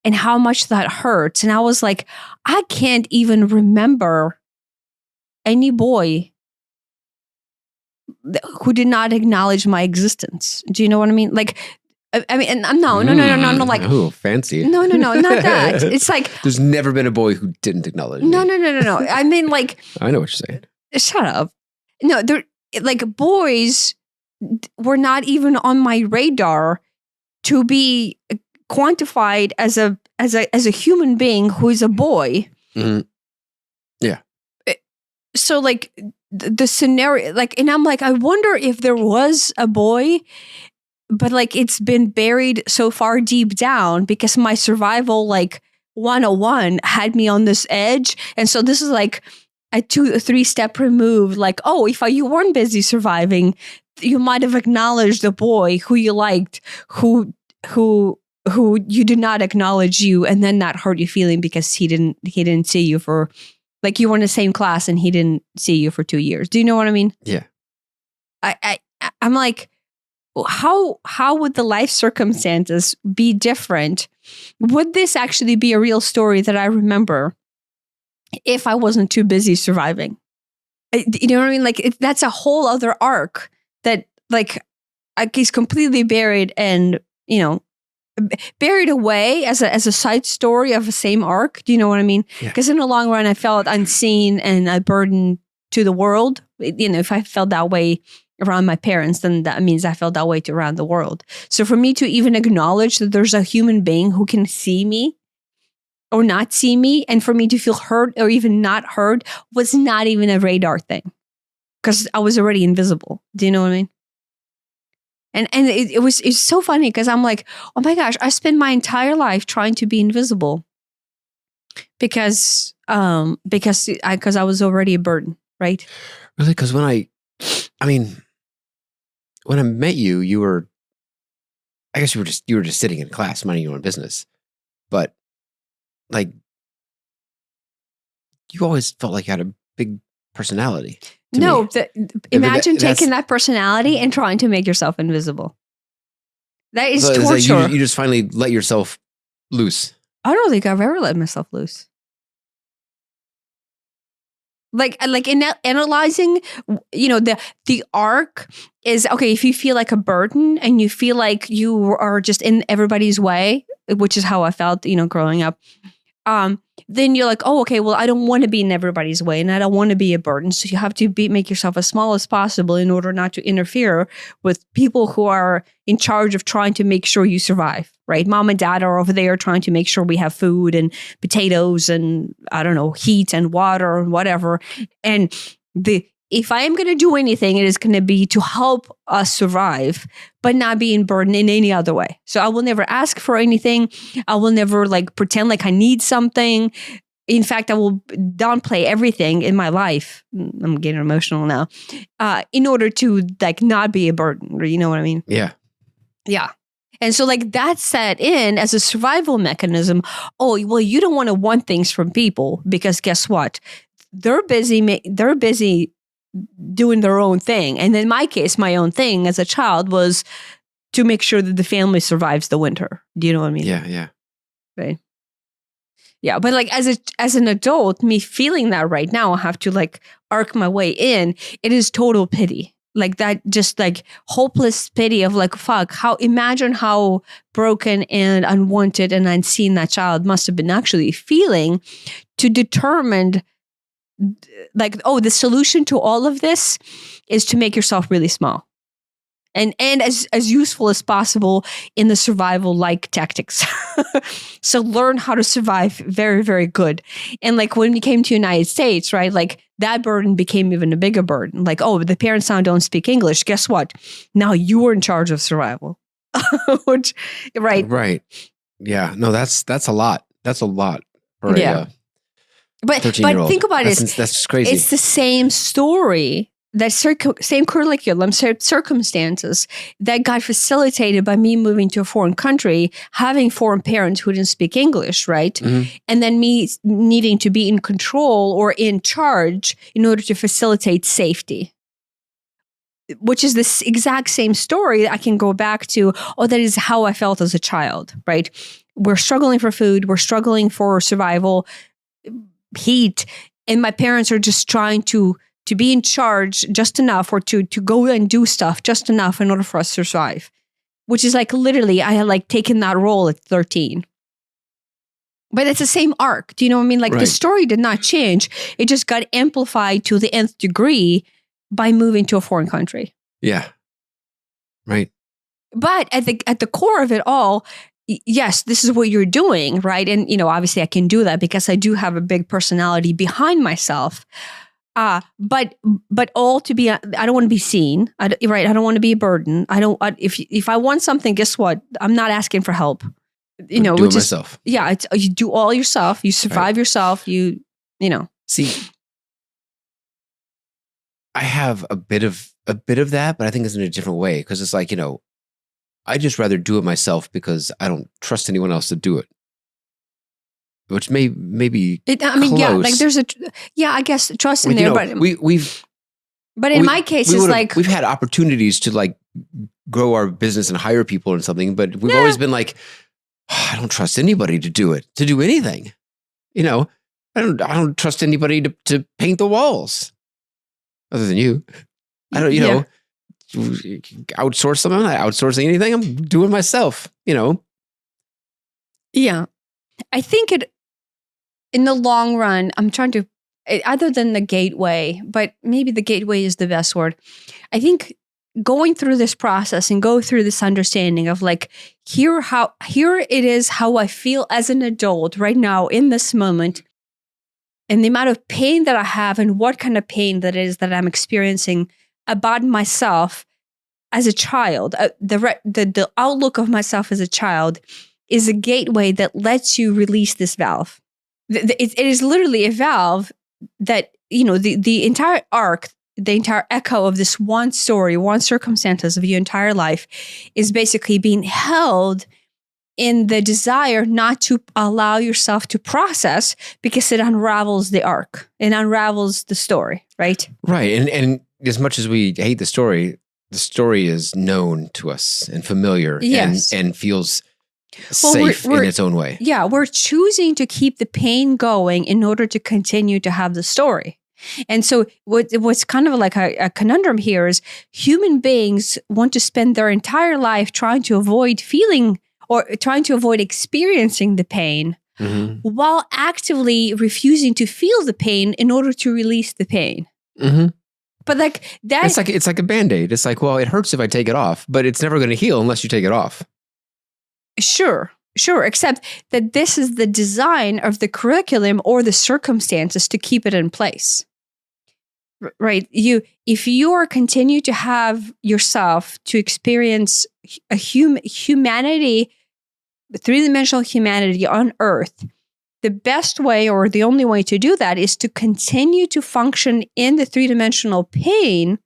and how much that hurts. And I was like, I can't even remember any boy who did not acknowledge my existence. Do you know what I mean? Like, I mean, and no, like, oh, fancy. No, not that. It's like, there's never been a boy who didn't acknowledge me. No. I mean, like, I know what you're saying. Shut up. No, they're like, boys were not even on my radar to be quantified as a human being who is a boy. Mm-hmm. Yeah. So like the scenario, like, and I'm like, I wonder if there was a boy, but like it's been buried so far deep down because my survival like 101 had me on this edge. And so this is like a 2 or 3 step removed. Like, oh, if you weren't busy surviving, you might have acknowledged the boy who you liked, who you did not acknowledge you, and then that hurt your feeling because he didn't see you for, like, you were in the same class and he didn't see you for 2 years. Do you know what I mean? Yeah. I'm like, how would the life circumstances be different? Would this actually be a real story that I remember if I wasn't too busy surviving? You know what I mean? Like, that's a whole other arc that like is completely buried and, buried away as a side story of the same arc. Do you know what I mean? Because in the long run, I felt unseen and a burden to the world. If I felt that way around my parents, then that means I felt that way around the world. So for me to even acknowledge that there's a human being who can see me or not see me, and for me to feel heard or even not heard, was not even a radar thing because I was already invisible. Do you know what I mean? And it's so funny because I'm like, oh my gosh, I spent my entire life trying to be invisible because I was already a burden, right? Really? Because when I met you, you were, I guess you were just sitting in class minding your own business, but like you always felt like you had a big personality. No, imagine taking that personality and trying to make yourself invisible. That is torture. Like you just finally let yourself loose. I don't think I've ever let myself loose. Like in analyzing, the arc is, okay, if you feel like a burden and you feel like you are just in everybody's way, which is how I felt, growing up. Then you're like, oh, okay, well, I don't want to be in everybody's way and I don't want to be a burden. So you have to make yourself as small as possible in order not to interfere with people who are in charge of trying to make sure you survive, right? Mom and dad are over there trying to make sure we have food and potatoes and, I don't know, heat and water and whatever. And if I am going to do anything, it is going to be to help us survive, but not being burdened in any other way. So I will never ask for anything. I will never like pretend like I need something. In fact, I will downplay everything in my life. I'm getting emotional now. In order to like not be a burden, you know what I mean? Yeah. Yeah. And so like that set in as a survival mechanism. Oh, well, you don't want to want things from people because guess what? They're busy doing their own thing. And in my case, my own thing as a child was to make sure that the family survives the winter. Do you know what I mean? Yeah. Yeah. Right. Yeah, but like as an adult, me feeling that right now, I have to like arc my way in. It is total pity. Like that just like hopeless pity of like, fuck, imagine how broken and unwanted and unseen that child must have been actually feeling to determine like, oh, the solution to all of this is to make yourself really small. And as useful as possible in the survival like tactics. So learn how to survive very, very good. And like when we came to United States, right, like that burden became even a bigger burden. Like, oh, the parents now don't speak English. Guess what? Now you are in charge of survival. Which, right. Right. Yeah. No, that's a lot. That's a lot for yeah. But 13-year-old. Think about it. That's just crazy. It's the same story. That same curriculum, circumstances that got facilitated by me moving to a foreign country, having foreign parents who didn't speak English, right? Mm-hmm. And then me needing to be in control or in charge in order to facilitate safety. Which is this exact same story that I can go back to, oh, that is how I felt as a child, right? We're struggling for food, we're struggling for survival, heat, and my parents are just trying to be in charge just enough or to go and do stuff just enough in order for us to survive. Which is like literally, I had like taken that role at 13. But it's the same arc. Do you know what I mean? Like the story did not change. It just got amplified to the nth degree by moving to a foreign country. Yeah. Right. But at the core of it all, yes, this is what you're doing, right? And, you know, obviously I can do that because I do have a big personality behind myself. But all to be, I don't want to be seen, right? I don't want to be a burden. If I want something, guess what? I'm not asking for help. You know, do it myself. Yeah, you do all yourself. You survive yourself. You know. See, I have a bit of that, but I think it's in a different way because it's like, you know, I just rather do it myself because I don't trust anyone else to do it. Which may be close. Yeah, like there's I guess trust in there, know, but we've. But in my case, it's like we've had opportunities to like grow our business and hire people and something, but we've always been like, oh, I don't trust anybody to do anything. You know, I don't trust anybody to paint the walls, other than you. I don't, you know, outsource something. I'm not outsourcing anything. I'm doing myself. You know. Yeah, I think in the long run, I'm trying to, other than the gateway, but maybe the gateway is the best word. I think going through this process and go through this understanding of like, here it is how I feel as an adult right now in this moment, and the amount of pain that I have and what kind of pain that is that I'm experiencing about myself as a child, the outlook of myself as a child is a gateway that lets you release this valve. It is literally a valve that, you know, the entire arc, the entire echo of this one story, one circumstances of your entire life is basically being held in the desire not to allow yourself to process because it unravels the arc. It unravels the story, right? Right. And as much as we hate the story is known to us and familiar and feels safe in its own way. Yeah, we're choosing to keep the pain going in order to continue to have the story. And so what's kind of like a conundrum here is human beings want to spend their entire life trying to avoid feeling or trying to avoid experiencing the pain while actively refusing to feel the pain in order to release the pain. Mm-hmm. But like that, it's like a Band-Aid. It's like, well, it hurts if I take it off, but it's never going to heal unless you take it off. Sure. Except that this is the design of the curriculum or the circumstances to keep it in place. Right. If you are continue to have yourself to experience a humanity, three-dimensional humanity on Earth, the best way or the only way to do that is to continue to function in the three-dimensional pain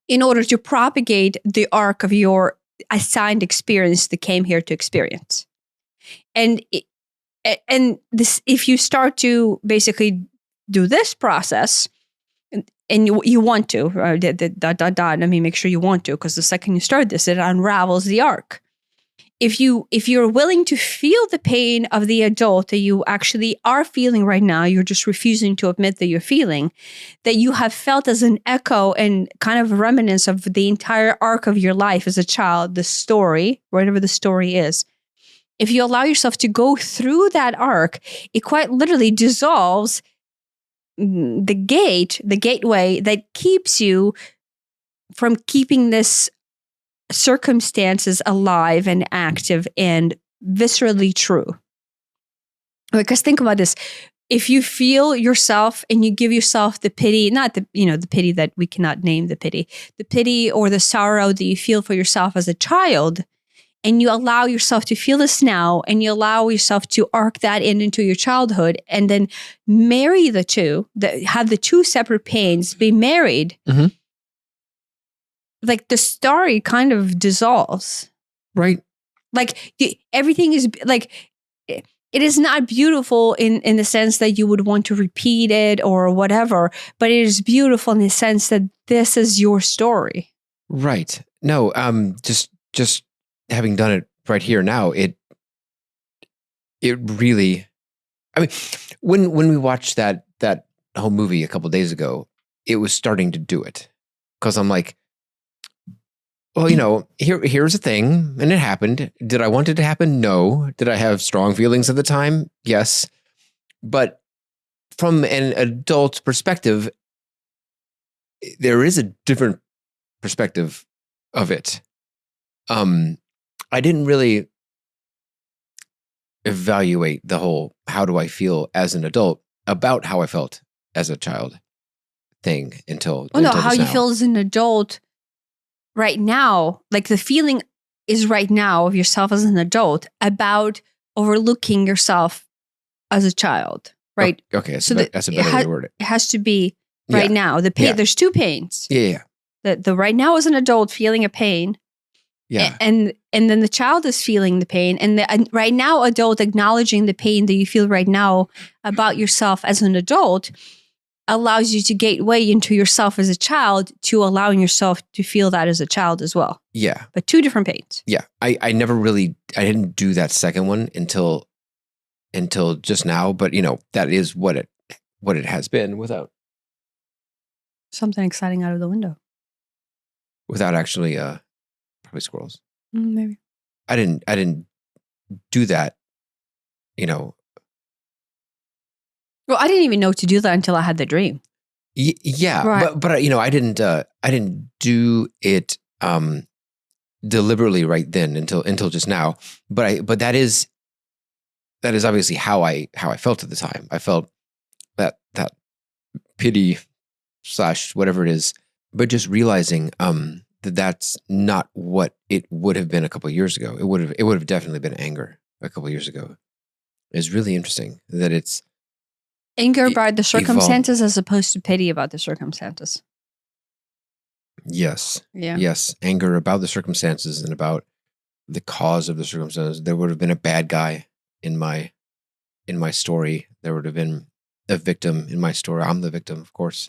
in order to propagate the arc of your assigned experience that came here to experience. And this, if you start to basically do this process, and you want to, I mean, make sure you want to, because the second you start this, it unravels the arc. If you're willing to feel the pain of the adult that you actually are feeling right now, you're just refusing to admit that you're feeling, that you have felt as an echo and kind of remnants of the entire arc of your life as a child, the story, whatever the story is. If you allow yourself to go through that arc, it quite literally dissolves the gateway that keeps you from keeping this circumstances alive and active and viscerally true. Because think about this. If you feel yourself and you give yourself the pity, not the pity that we cannot name the pity or the sorrow that you feel for yourself as a child, and you allow yourself to feel this now, and you allow yourself to arc that into your childhood, and then marry the two, have the two separate pains be married, like the story kind of dissolves. Right. Like everything is like, it is not beautiful in the sense that you would want to repeat it or whatever, but it is beautiful in the sense that this is your story. Right. No, just having done it right here now, it really, I mean, when we watched that whole movie a couple of days ago, it was starting to do it, because I'm like, well, here's a thing, and it happened. Did I want it to happen? No. Did I have strong feelings at the time? Yes. But from an adult perspective, there is a different perspective of it. I didn't really evaluate the whole how do I feel as an adult about how I felt as a child thing until how you now. feel as an adult right now, like the feeling is right now of yourself as an adult about overlooking yourself as a child, right? Okay, so that's a better way to word it. It has to be right now. The pain. There's two pains. Yeah. The right now as an adult feeling a pain. Yeah. And then the child is feeling the pain, and the right now adult acknowledging the pain that you feel right now about yourself as an adult allows you to gateway into yourself as a child to allowing yourself to feel that as a child as well. Yeah. But two different pains. Yeah. I didn't do that second one until just now, but that is what it has been without something exciting out of the window. Without actually probably squirrels. Maybe. I didn't do that, Well, I didn't even know to do that until I had the dream. Yeah, right. but I didn't do it deliberately right then until just now. But that is obviously how I felt at the time. I felt that pity / whatever it is, but just realizing that's not what it would have been a couple of years ago. It would have definitely been anger a couple of years ago. It's really interesting that it's anger about the circumstances as opposed to pity about the circumstances. Yes. Yeah. Yes. Anger about the circumstances and about the cause of the circumstances. There would have been a bad guy in my story. There would have been a victim in my story. I'm the victim, of course,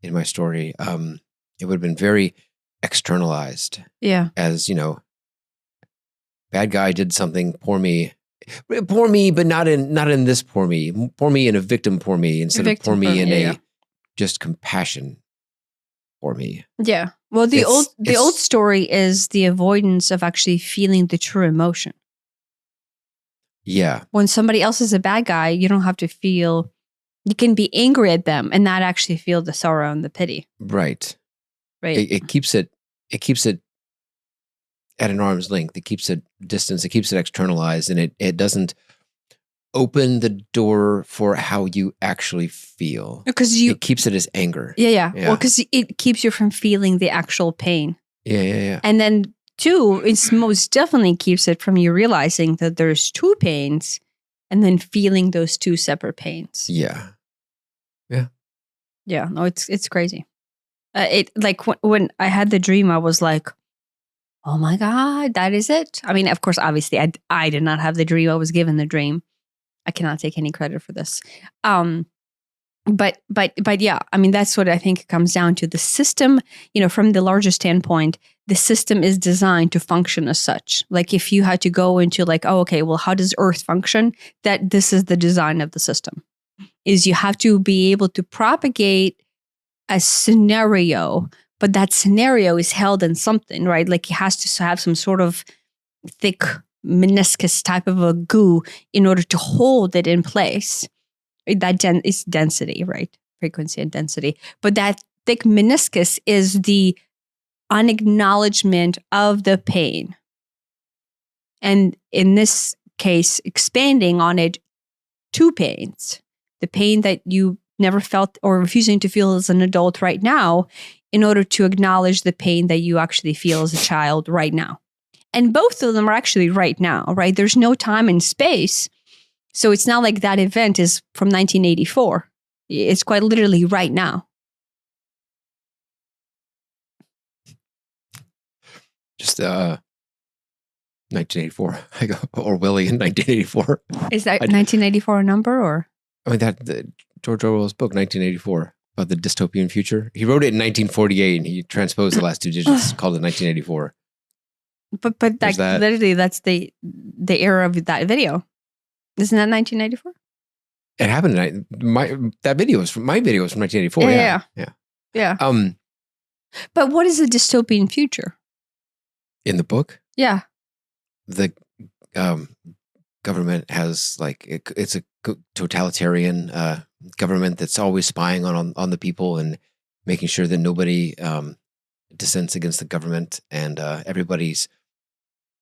in my story. It would have been very externalized. Yeah. As, bad guy did something, poor me, but not in this poor me in a victim poor me instead of poor me in a just compassion for me. Yeah. Well, the old story is the avoidance of actually feeling the true emotion. Yeah. When somebody else is a bad guy, you don't have to feel, you can be angry at them and not actually feel the sorrow and the pity. Right. Right. It keeps it at an arm's length. It keeps it distance. It keeps it externalized, and it doesn't open the door for how you actually feel. Because it keeps it as anger. Yeah. Well, because it keeps you from feeling the actual pain. Yeah. And then 2, it most definitely keeps it from you realizing that there's 2 pains and then feeling those 2 separate pains. Yeah. No, it's crazy. It like when I had the dream, I was like, oh my God, that is it. I mean, of course, obviously I did not have the dream. I was given the dream. I cannot take any credit for this. But yeah, I mean, that's what I think it comes down to. The system, from the larger standpoint, the system is designed to function as such. Like if you had to go into like, oh, okay, well, how does Earth function? That this is the design of the system, is you have to be able to propagate a scenario, but that scenario is held in something, right? Like it has to have some sort of thick meniscus type of a goo in order to hold it in place. That is density, right? Frequency and density. But that thick meniscus is the unacknowledgement of the pain. And in this case, expanding on it, 2 pains. The pain that you never felt or refusing to feel as an adult right now, in order to acknowledge the pain that you actually feel as a child right now. And both of them are actually right now, right? There's no time and space. So it's not like that event is from 1984. It's quite literally right now. Just 1984. I go, or Willie in 1984. Is that 1984 a number or? I mean, George Orwell's book, 1984, about the dystopian future. He wrote it in 1948 and he transposed the last 2 digits, called it 1984. But that literally, that's the era of that video. Isn't that 1994? It happened. My video was from 1984. Yeah. But what is a dystopian future? In the book? Yeah. The government has it's a totalitarian government that's always spying on the people and making sure that nobody dissents against the government, and everybody's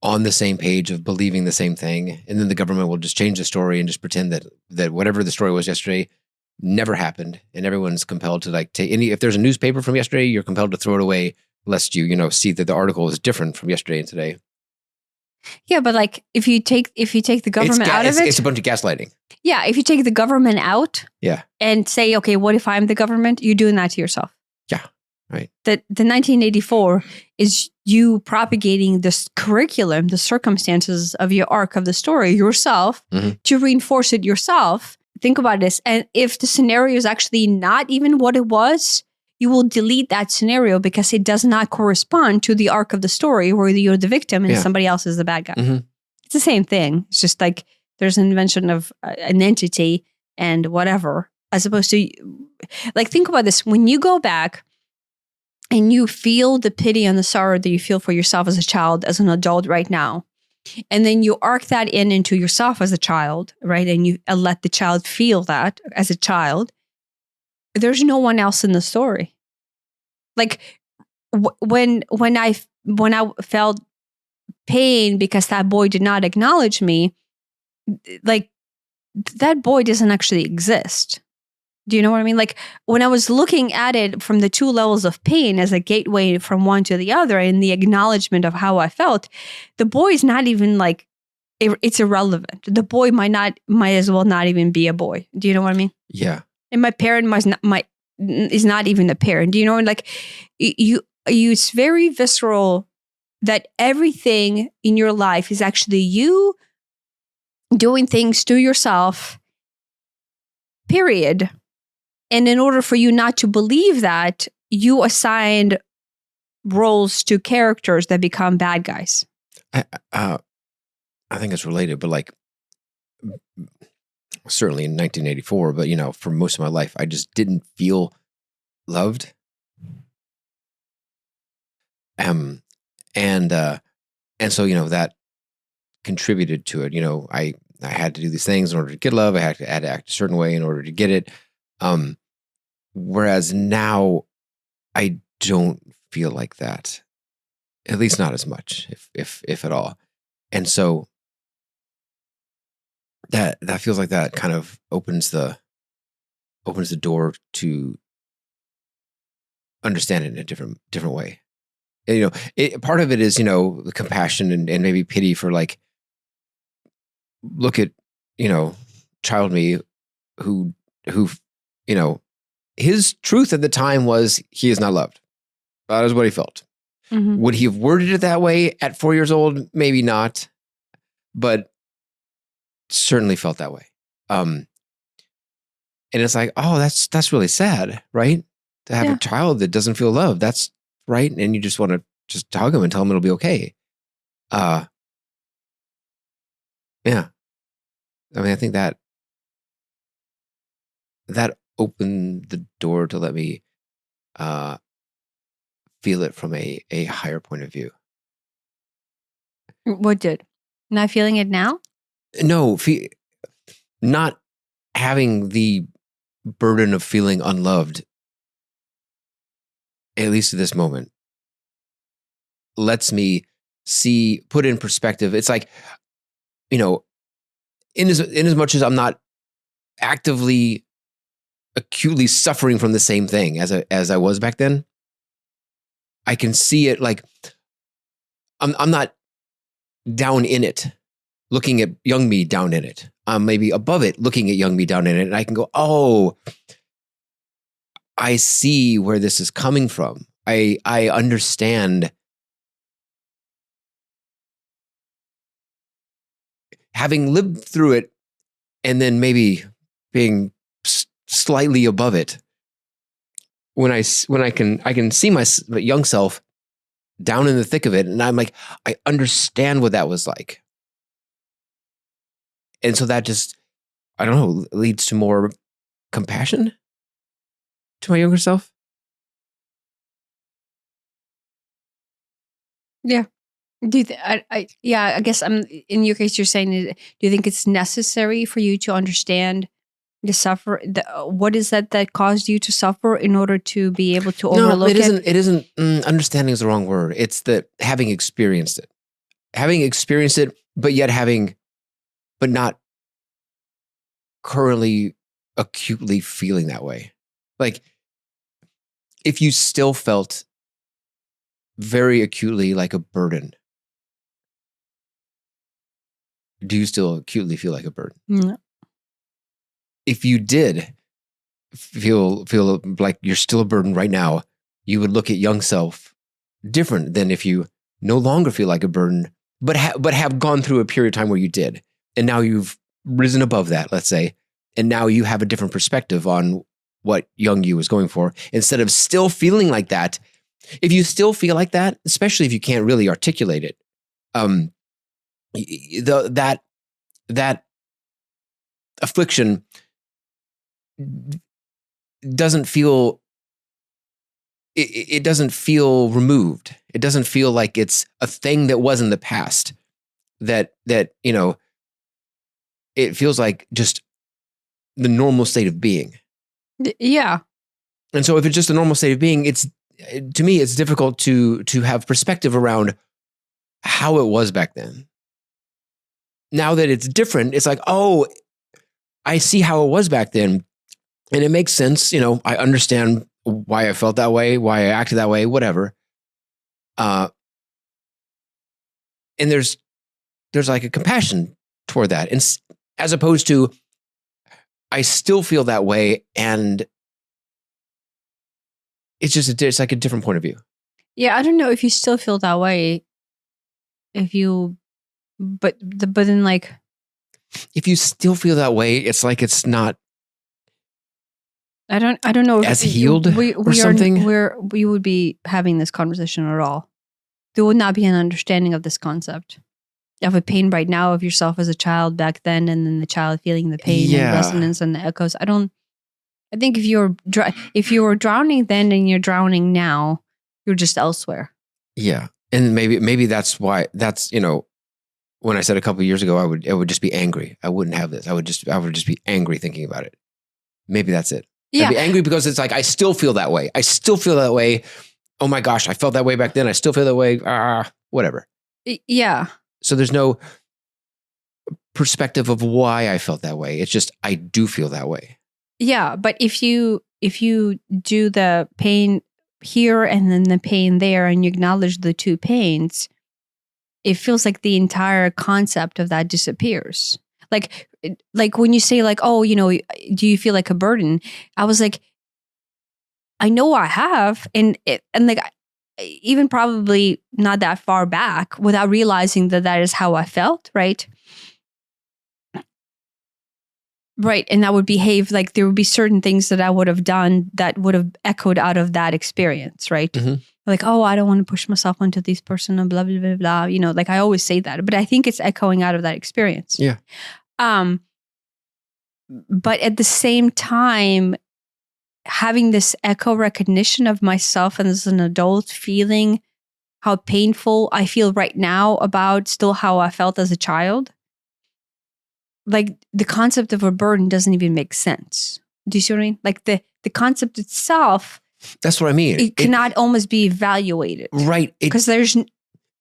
on the same page of believing the same thing. And then the government will just change the story and just pretend that whatever the story was yesterday never happened. And everyone's compelled to take if there's a newspaper from yesterday, you're compelled to throw it away lest you see that the article is different from yesterday and today. Yeah, but if you take the government out of it, it's a bunch of gaslighting. Yeah, if you take the government out, and say, okay, what if I'm the government? You're doing that to yourself. Yeah, right. The 1984 is you propagating this curriculum, the circumstances of your arc of the story yourself, to reinforce it yourself. Think about this, and if the scenario is actually not even what it was, you will delete that scenario because it does not correspond to the arc of the story where you're the victim and somebody else is the bad guy. It's the same thing. It's just like there's an invention of an entity and whatever, as opposed to, think about this. When you go back and you feel the pity and the sorrow that you feel for yourself as a child, as an adult right now, and then you arc that into yourself as a child, right? And you let the child feel that as a child. There's no one else in the story. When I felt pain because that boy did not acknowledge me, that boy doesn't actually exist. Do you know what I mean? When I was looking at it from the 2 levels of pain as a gateway from one to the other, and the acknowledgement of how I felt, the boy is not even it's irrelevant. The boy might as well not even be a boy. Do you know what I mean? Yeah. And my parent is not even a parent. Do you know? It's very visceral that everything in your life is actually you doing things to yourself, period. And in order for you not to believe that, you assigned roles to characters that become bad guys. I think it's related, but certainly in 1984, but for most of my life, I just didn't feel loved. And so, that contributed to it. I had to do these things in order to get love. I had to act a certain way in order to get it. Whereas now I don't feel like that, at least not as much, if at all. And so that feels like that kind of opens the door to understand it in a different way. And, part of it is, compassion and maybe pity for like, look at, child me who, his truth at the time was he is not loved. That is what he felt. Mhm. Would he have worded it that way at 4 years old? Maybe not, but certainly felt that way. And it's like, oh, that's really sad, right? To have Yeah. a child that doesn't feel loved. That's right. And you just want to just hug him and tell him it'll be okay. Yeah. I mean, I think that opened the door to let me feel it from a higher point of view. What did? Not feeling it now? No, not having the burden of feeling unloved, at least at this moment, lets me put in perspective. It's like, in as much as I'm not actively, acutely suffering from the same thing as I was back then, I can see it like I'm not down in it, looking at young me down in it. I'm maybe above it, looking at young me down in it, and I can go, oh, I see where this is coming from. I understand. Having lived through it, and then maybe being slightly above it, when I can see my young self down in the thick of it, and I'm like, I understand what that was like, and so that just, I don't know, leads to more compassion to my younger self. Yeah. Do you I guess in your case, you're saying, do you think it's necessary for you to understand what is that caused you to suffer in order to be able to overlook No, it? It isn't. Understanding is the wrong word. It's that having experienced it, but not currently acutely feeling that way. Like, if you still felt very acutely like a burden, do you still acutely feel like a burden? No. If you did feel like you're still a burden right now, you would look at young self different than if you no longer feel like a burden, but have gone through a period of time where you did, and now you've risen above that, let's say, and now you have a different perspective on what young you was going for, instead of still feeling like that. If you still feel like that, especially if you can't really articulate it, that affliction doesn't feel, it doesn't feel removed. It doesn't feel like it's a thing that was in the past, that it feels like just the normal state of being. Yeah. And so if it's just a normal state of being, to me, it's difficult to have perspective around how it was back then. Now that it's different, it's like, oh, I see how it was back then. And it makes sense. I understand why I felt that way, why I acted that way, whatever. And there's like a compassion toward that. And as opposed to, I still feel that way, and it's like a different point of view. Yeah, I don't know if you still feel that way. But then, like, if you still feel that way, it's like it's not. I don't know if as healed or something. We would be having this conversation at all. There would not be an understanding of this concept of a pain right now of yourself as a child back then, and then the child feeling the pain and resonance and the echoes. I think if you were drowning then and you're drowning now, you're just elsewhere. Yeah, and maybe that's why. That's when I said a couple of years ago, I would just be angry. I wouldn't have this. I would just be angry thinking about it. Maybe that's it. Yeah. I'd be angry because it's like, I still feel that way. Oh my gosh, I felt that way back then. I still feel that way. Whatever. Yeah. So there's no, perspective of why I felt that way. It's just I do feel that way. Yeah, but if you do the pain here and then the pain there, and you acknowledge the two pains, it feels like the entire concept of that disappears. Like when you say like, oh, do you feel like a burden? I was like, I know I have, and like even probably not that far back without realizing that is how I felt, right? Right. And I would behave like there would be certain things that I would have done that would have echoed out of that experience, right? Mm-hmm. Like, oh, I don't want to push myself onto this person and blah, blah, blah, blah. Like I always say that, but I think it's echoing out of that experience. Yeah. But at the same time, having this echo recognition of myself and as an adult feeling how painful I feel right now about still how I felt as a child. Like the concept of a burden doesn't even make sense. Do you see what I mean? Like the concept itself. That's what I mean. It cannot almost be evaluated. Right. Because there's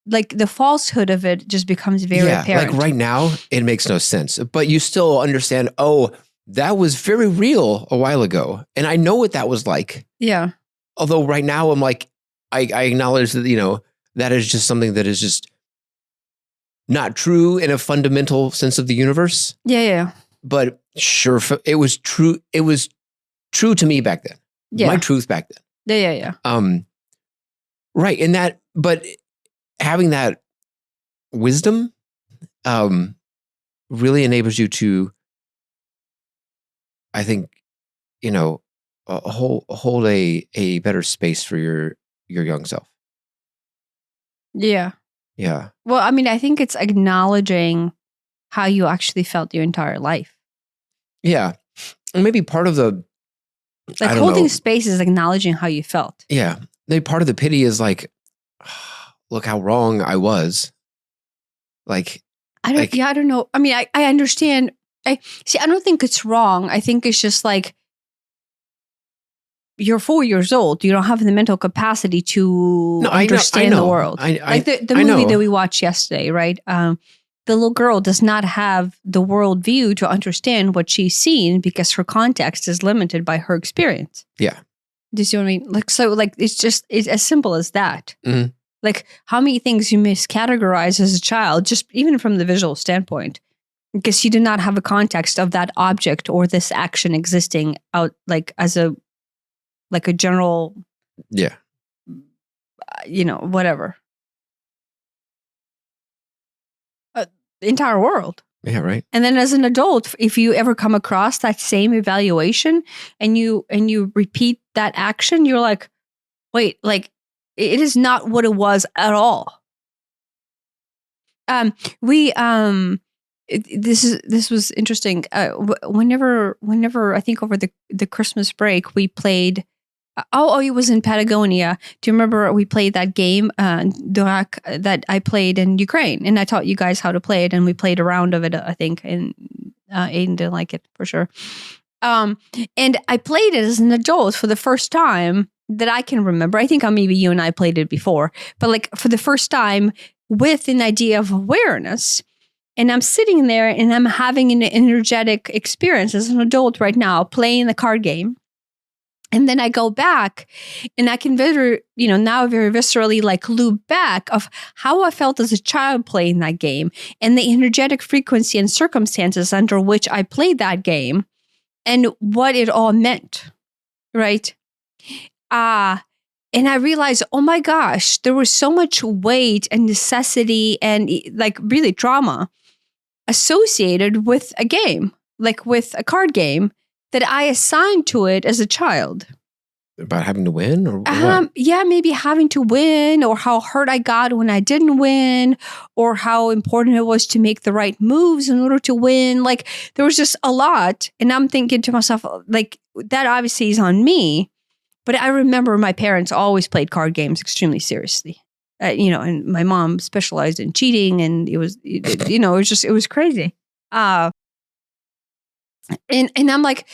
like the falsehood of it just becomes very apparent. Like right now, it makes no sense. But you still understand, oh, that was very real a while ago. And I know what that was like. Yeah. Although right now I'm like, I acknowledge that, that is just something that is just not true in a fundamental sense of the universe. Yeah. But sure, it was true. It was true to me back then. Yeah. My truth back then. Yeah. Right. And that, but having that wisdom, really enables you to, I think, hold a better space for your young self. Yeah. Yeah. Well, I mean, I think it's acknowledging how you actually felt your entire life. Yeah. And maybe part of the... Like holding space is acknowledging how you felt. Yeah. Maybe part of the pity is like, look how wrong I was. Like... I don't know. I mean, I understand. I don't think it's wrong. I think it's just like, you're 4 years old. You don't have the mental capacity to understand the world. Like the movie that we watched yesterday, right? The little girl does not have the world view to understand what she's seen because her context is limited by her experience. Yeah. Do you see what I mean? Like, so like, it's as simple as that. Mm-hmm. Like how many things you miscategorize as a child, just even from the visual standpoint, because you do not have a context of that object or this action existing out like as a general, whatever. The entire world. Yeah, right. And then as an adult, if you ever come across that same evaluation and you repeat that action, you're like, wait, like it is not what it was at all. This was interesting. Whenever I think over the Christmas break, we played. It was in Patagonia. Do you remember we played that game, Dorak, that I played in Ukraine? And I taught you guys how to play it, and we played a round of it, I think, and Aiden didn't like it for sure. And I played it as an adult for the first time that I can remember. I think maybe you and I played it before, but like for the first time with an idea of awareness. And I'm sitting there and I'm having an energetic experience as an adult right now, playing the card game. And then I go back and I can now very viscerally like loop back of how I felt as a child playing that game and the energetic frequency and circumstances under which I played that game and what it all meant, right? And I realized, oh my gosh, there was so much weight and necessity and like really trauma associated with a game, like with a card game, that I assigned to it as a child. About having to win or what? Yeah, maybe having to win, or how hurt I got when I didn't win, or how important it was to make the right moves in order to win. Like there was just a lot. And I'm thinking to myself, like that obviously is on me. But I remember my parents always played card games extremely seriously. And my mom specialized in cheating, and it was crazy. And I'm like,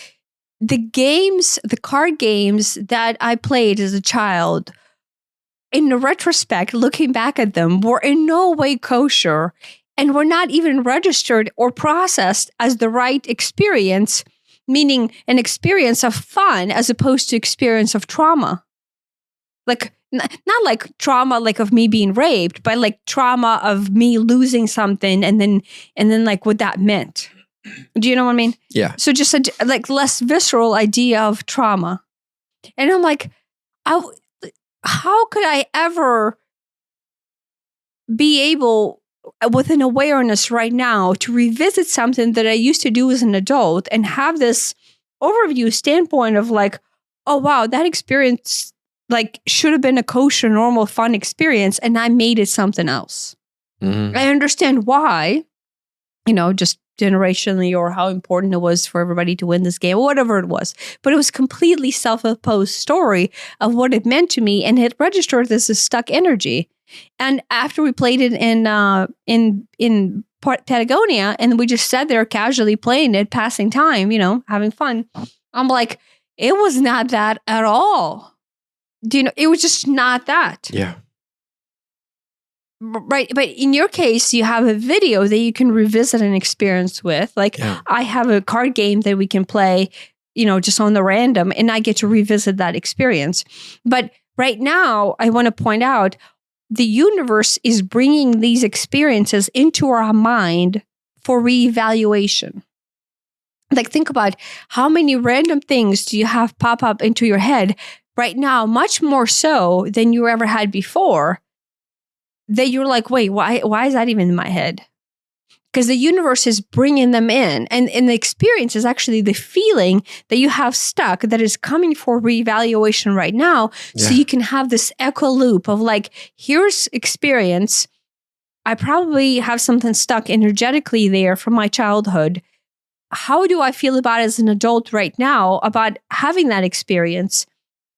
the card games that I played as a child, in retrospect, looking back at them, were in no way kosher and were not even registered or processed as the right experience, meaning an experience of fun as opposed to experience of trauma. Like, not like trauma like of me being raped, but like trauma of me losing something and then like what that meant. Do you know what I mean? Yeah. So just a like less visceral idea of trauma. And I'm like, how could I ever be able, with an awareness right now, to revisit something that I used to do as an adult and have this overview standpoint of like, oh wow, that experience like should have been a kosher, normal, fun experience, and I made it something else. Mm-hmm. I understand why, just generationally, or how important it was for everybody to win this game, or whatever it was. But it was completely self-imposed story of what it meant to me, and it registered as a stuck energy. And after we played it in Patagonia, and we just sat there casually playing it, passing time, having fun, I'm like, it was not that at all. It was just not that. Yeah. Right. But in your case, you have a video that you can revisit an experience with. Like, I have a card game that we can play, just on the random, and I get to revisit that experience. But right now, I want to point out the universe is bringing these experiences into our mind for reevaluation. Like, think about how many random things do you have pop up into your head right now, much more so than you ever had before, that you're like, wait, why is that even in my head? Because the universe is bringing them in. And the experience is actually the feeling that you have stuck that is coming for reevaluation right now. Yeah. So you can have this echo loop of like, here's experience. I probably have something stuck energetically there from my childhood. How do I feel about it as an adult right now about having that experience?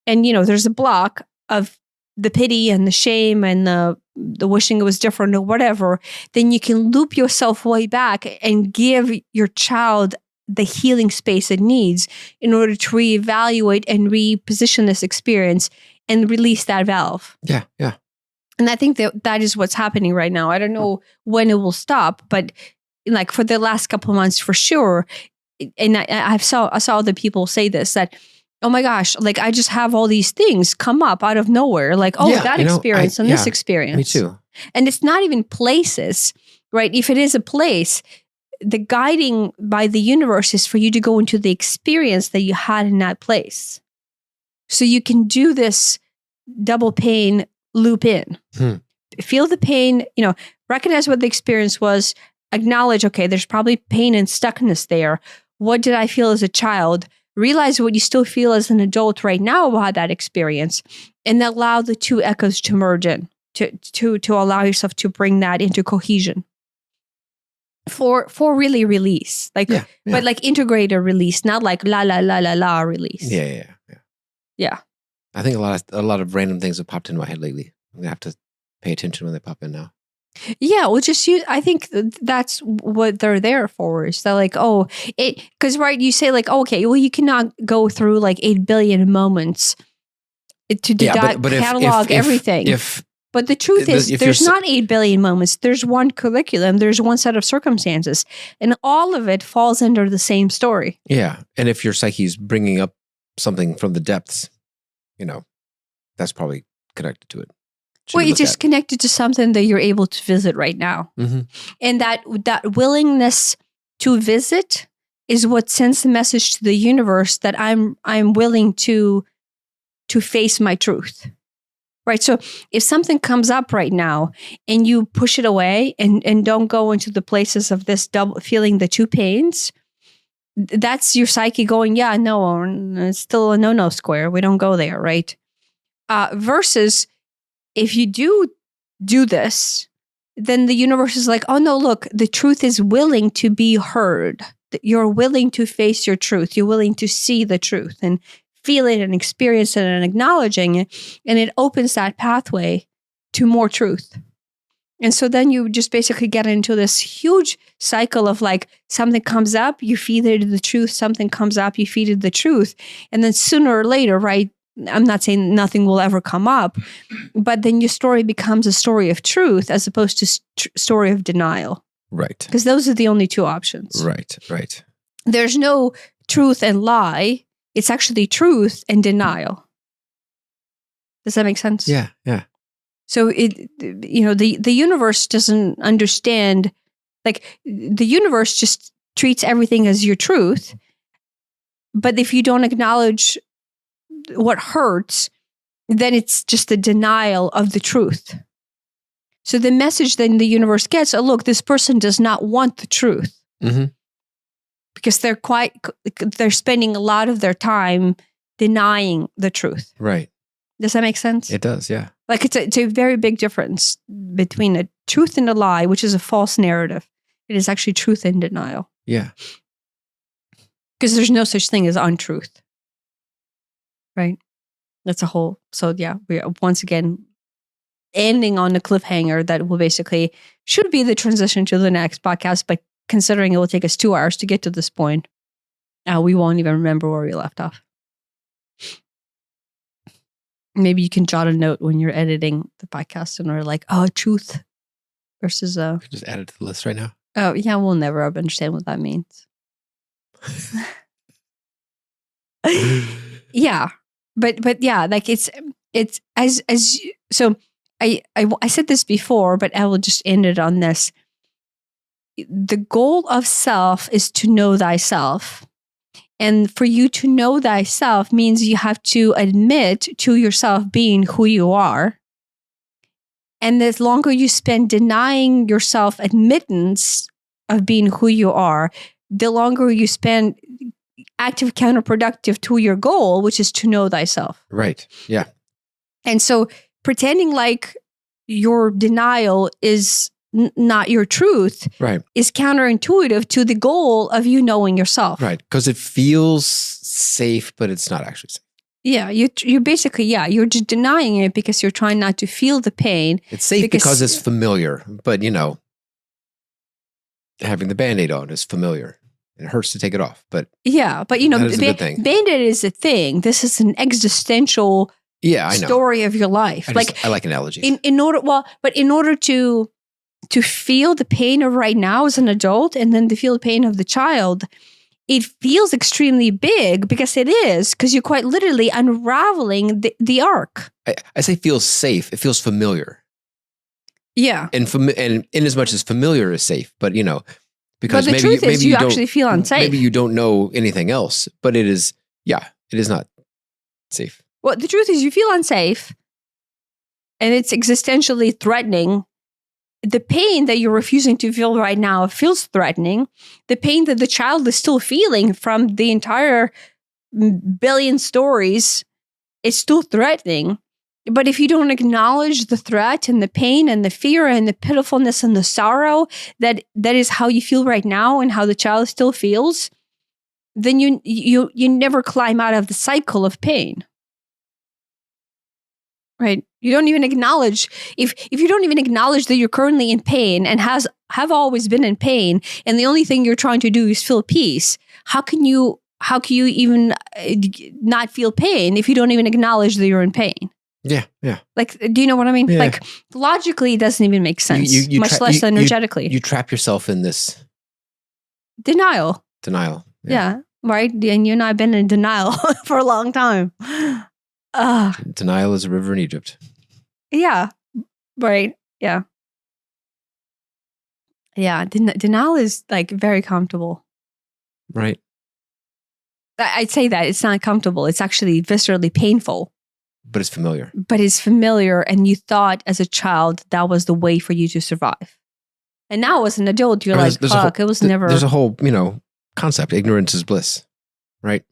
And, there's a block of the pity and the shame and the wishing it was different or whatever. Then you can loop yourself way back and give your child the healing space it needs in order to reevaluate and reposition this experience and release that valve. Yeah, yeah. And I think that is what's happening right now. I don't know when it will stop, but like for the last couple of months for sure. And I saw other people say this, that, oh my gosh, like I just have all these things come up out of nowhere. Like, that experience and this experience. Me too. And it's not even places, right? If it is a place, the guiding by the universe is for you to go into the experience that you had in that place. So you can do this double pain loop in. Feel the pain, recognize what the experience was, acknowledge, okay, there's probably pain and stuckness there. What did I feel as a child? Realize what you still feel as an adult right now about that experience, and allow the two echoes to merge in, to allow yourself to bring that into cohesion. For really release, like, but like integrated release, not like la la la la la release. Yeah. I think a lot of random things have popped into my head lately. I'm gonna have to pay attention when they pop in now. Yeah, well, just use. I think that's what they're there for. Is that like, because right, you say like, okay, well, you cannot go through like 8 billion moments to catalog everything. But the truth is, there's not 8 billion moments. There's one curriculum. There's one set of circumstances, and all of it falls under the same story. Yeah, and if your psyche's bringing up something from the depths, that's probably connected to it. Well, it's just connected to something that you're able to visit right now. Mm-hmm. And that willingness to visit is what sends the message to the universe that I'm willing to face my truth. Right? So if something comes up right now and you push it away and don't go into the places of this double feeling the two pains, that's your psyche going, yeah, no, it's still a no-no square. We don't go there, right? Versus if you do this, then the universe is like, oh no, look, the truth is willing to be heard. You're willing to face your truth. You're willing to see the truth and feel it and experience it and acknowledging it. And it opens that pathway to more truth. And so then you just basically get into this huge cycle of like something comes up, you feed it the truth. Something comes up, you feed it the truth. And then sooner or later, right? I'm not saying nothing will ever come up, but then your story becomes a story of truth as opposed to story of denial. Right. Because those are the only two options. Right. There's no truth and lie. It's actually truth and denial. Does that make sense? Yeah. So the universe doesn't understand, like the universe just treats everything as your truth. But if you don't acknowledge what hurts, then it's just a denial of the truth. So the message then the universe gets, oh, look, this person does not want the truth. Mm-hmm. Because they're spending a lot of their time denying the truth. Right. Does that make sense? It does, yeah. Like it's a very big difference between a truth and a lie, which is a false narrative. It is actually truth and denial. Yeah. Because there's no such thing as untruth. Right? That's a whole, so yeah, we are once again ending on a cliffhanger that will basically, should be the transition to the next podcast, but considering it will take us 2 hours to get to this point, we won't even remember where we left off. Maybe you can jot a note when you're editing the podcast and we're like, oh, truth versus Just add it to the list right now. Oh yeah, we'll never understand what that means. Yeah, but yeah, like it's as so. I said this before, but I will just end it on this. The goal of self is to know thyself. And for you to know thyself means you have to admit to yourself being who you are. And the longer you spend denying yourself admittance of being who you are, the longer you spend active counterproductive to your goal, which is to know thyself. Right. Yeah. And so pretending like your denial is not your truth, right, is counterintuitive to the goal of you knowing yourself. Right. Because it feels safe, but it's not actually safe. Yeah, you're basically, you're just denying it because you're trying not to feel the pain. It's safe because it's familiar, but having the Band-Aid on is familiar. It hurts to take it off, but yeah, but Band-Aid is a thing. This is an existential story of your life. I like analogies. In order to feel the pain of right now as an adult and then to feel the pain of the child, it feels extremely big because it is, because you're quite literally unraveling the arc. I say feels safe. It feels familiar. Yeah. And in as much as familiar is safe, but because the truth is you actually feel unsafe. Maybe you don't know anything else, but it is not safe. Well, the truth is you feel unsafe and it's existentially threatening. The pain that you're refusing to feel right now feels threatening. The pain that the child is still feeling from the entire billion stories is still threatening. But if you don't acknowledge the threat and the pain and the fear and the pitifulness and the sorrow that is how you feel right now and how the child still feels, then you never climb out of the cycle of pain. Right? You don't even acknowledge, if you don't even acknowledge that you're currently in pain and have always been in pain, and the only thing you're trying to do is feel peace, how can you even not feel pain if you don't even acknowledge that you're in pain? Yeah. Like, do you know what I mean? Yeah. Like, logically, it doesn't even make sense, much less energetically. You trap yourself in this denial. Yeah. Right? And you and I have been in denial for a long time. Denial is a river in Egypt. Yeah. Right. Yeah. Yeah. Denial is like very comfortable. Right. I'd say that it's not comfortable. It's actually viscerally painful. But it's familiar. And you thought as a child that was the way for you to survive. And now as an adult, you're fuck, it was never. There's a whole, concept. Ignorance is bliss. Right?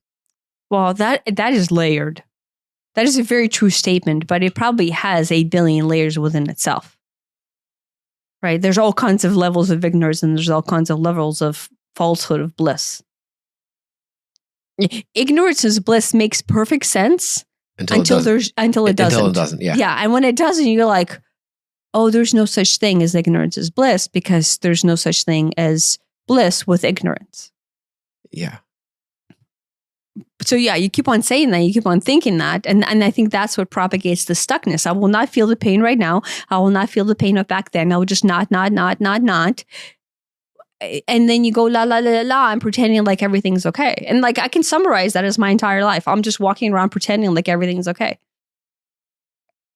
Well, that is layered. That is a very true statement, but it probably has 8 billion layers within itself. Right? There's all kinds of levels of ignorance and there's all kinds of levels of falsehood of bliss. Ignorance is bliss makes perfect sense until it doesn't. Yeah. Yeah. And when it doesn't, you're like, oh, there's no such thing as ignorance is bliss because there's no such thing as bliss with ignorance. Yeah. So yeah, you keep on saying that, you keep on thinking that, and I think that's what propagates the stuckness. I will not feel the pain right now. I will not feel the pain of back then. I will just not. and then you go la la la la la and pretending like everything's okay. And like I can summarize that as my entire life. I'm just walking around pretending like everything's okay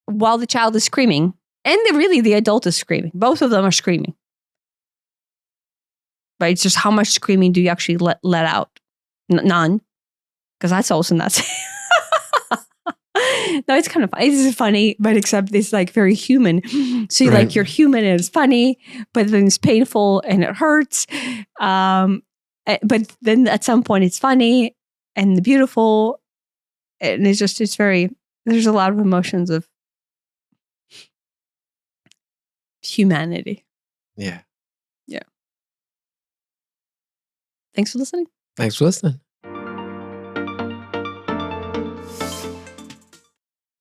while the child is screaming, and the adult is screaming. Both of them are screaming. But it's just how much screaming do you actually let out? None, because that's also not. No, it's kind of funny. It's funny, but except it's like very human. So Right. like you're human and it's funny, but then it's painful and it hurts. But then at some point it's funny and beautiful, and it's very. There's a lot of emotions of humanity. Yeah. Yeah. Thanks for listening. Thanks for listening.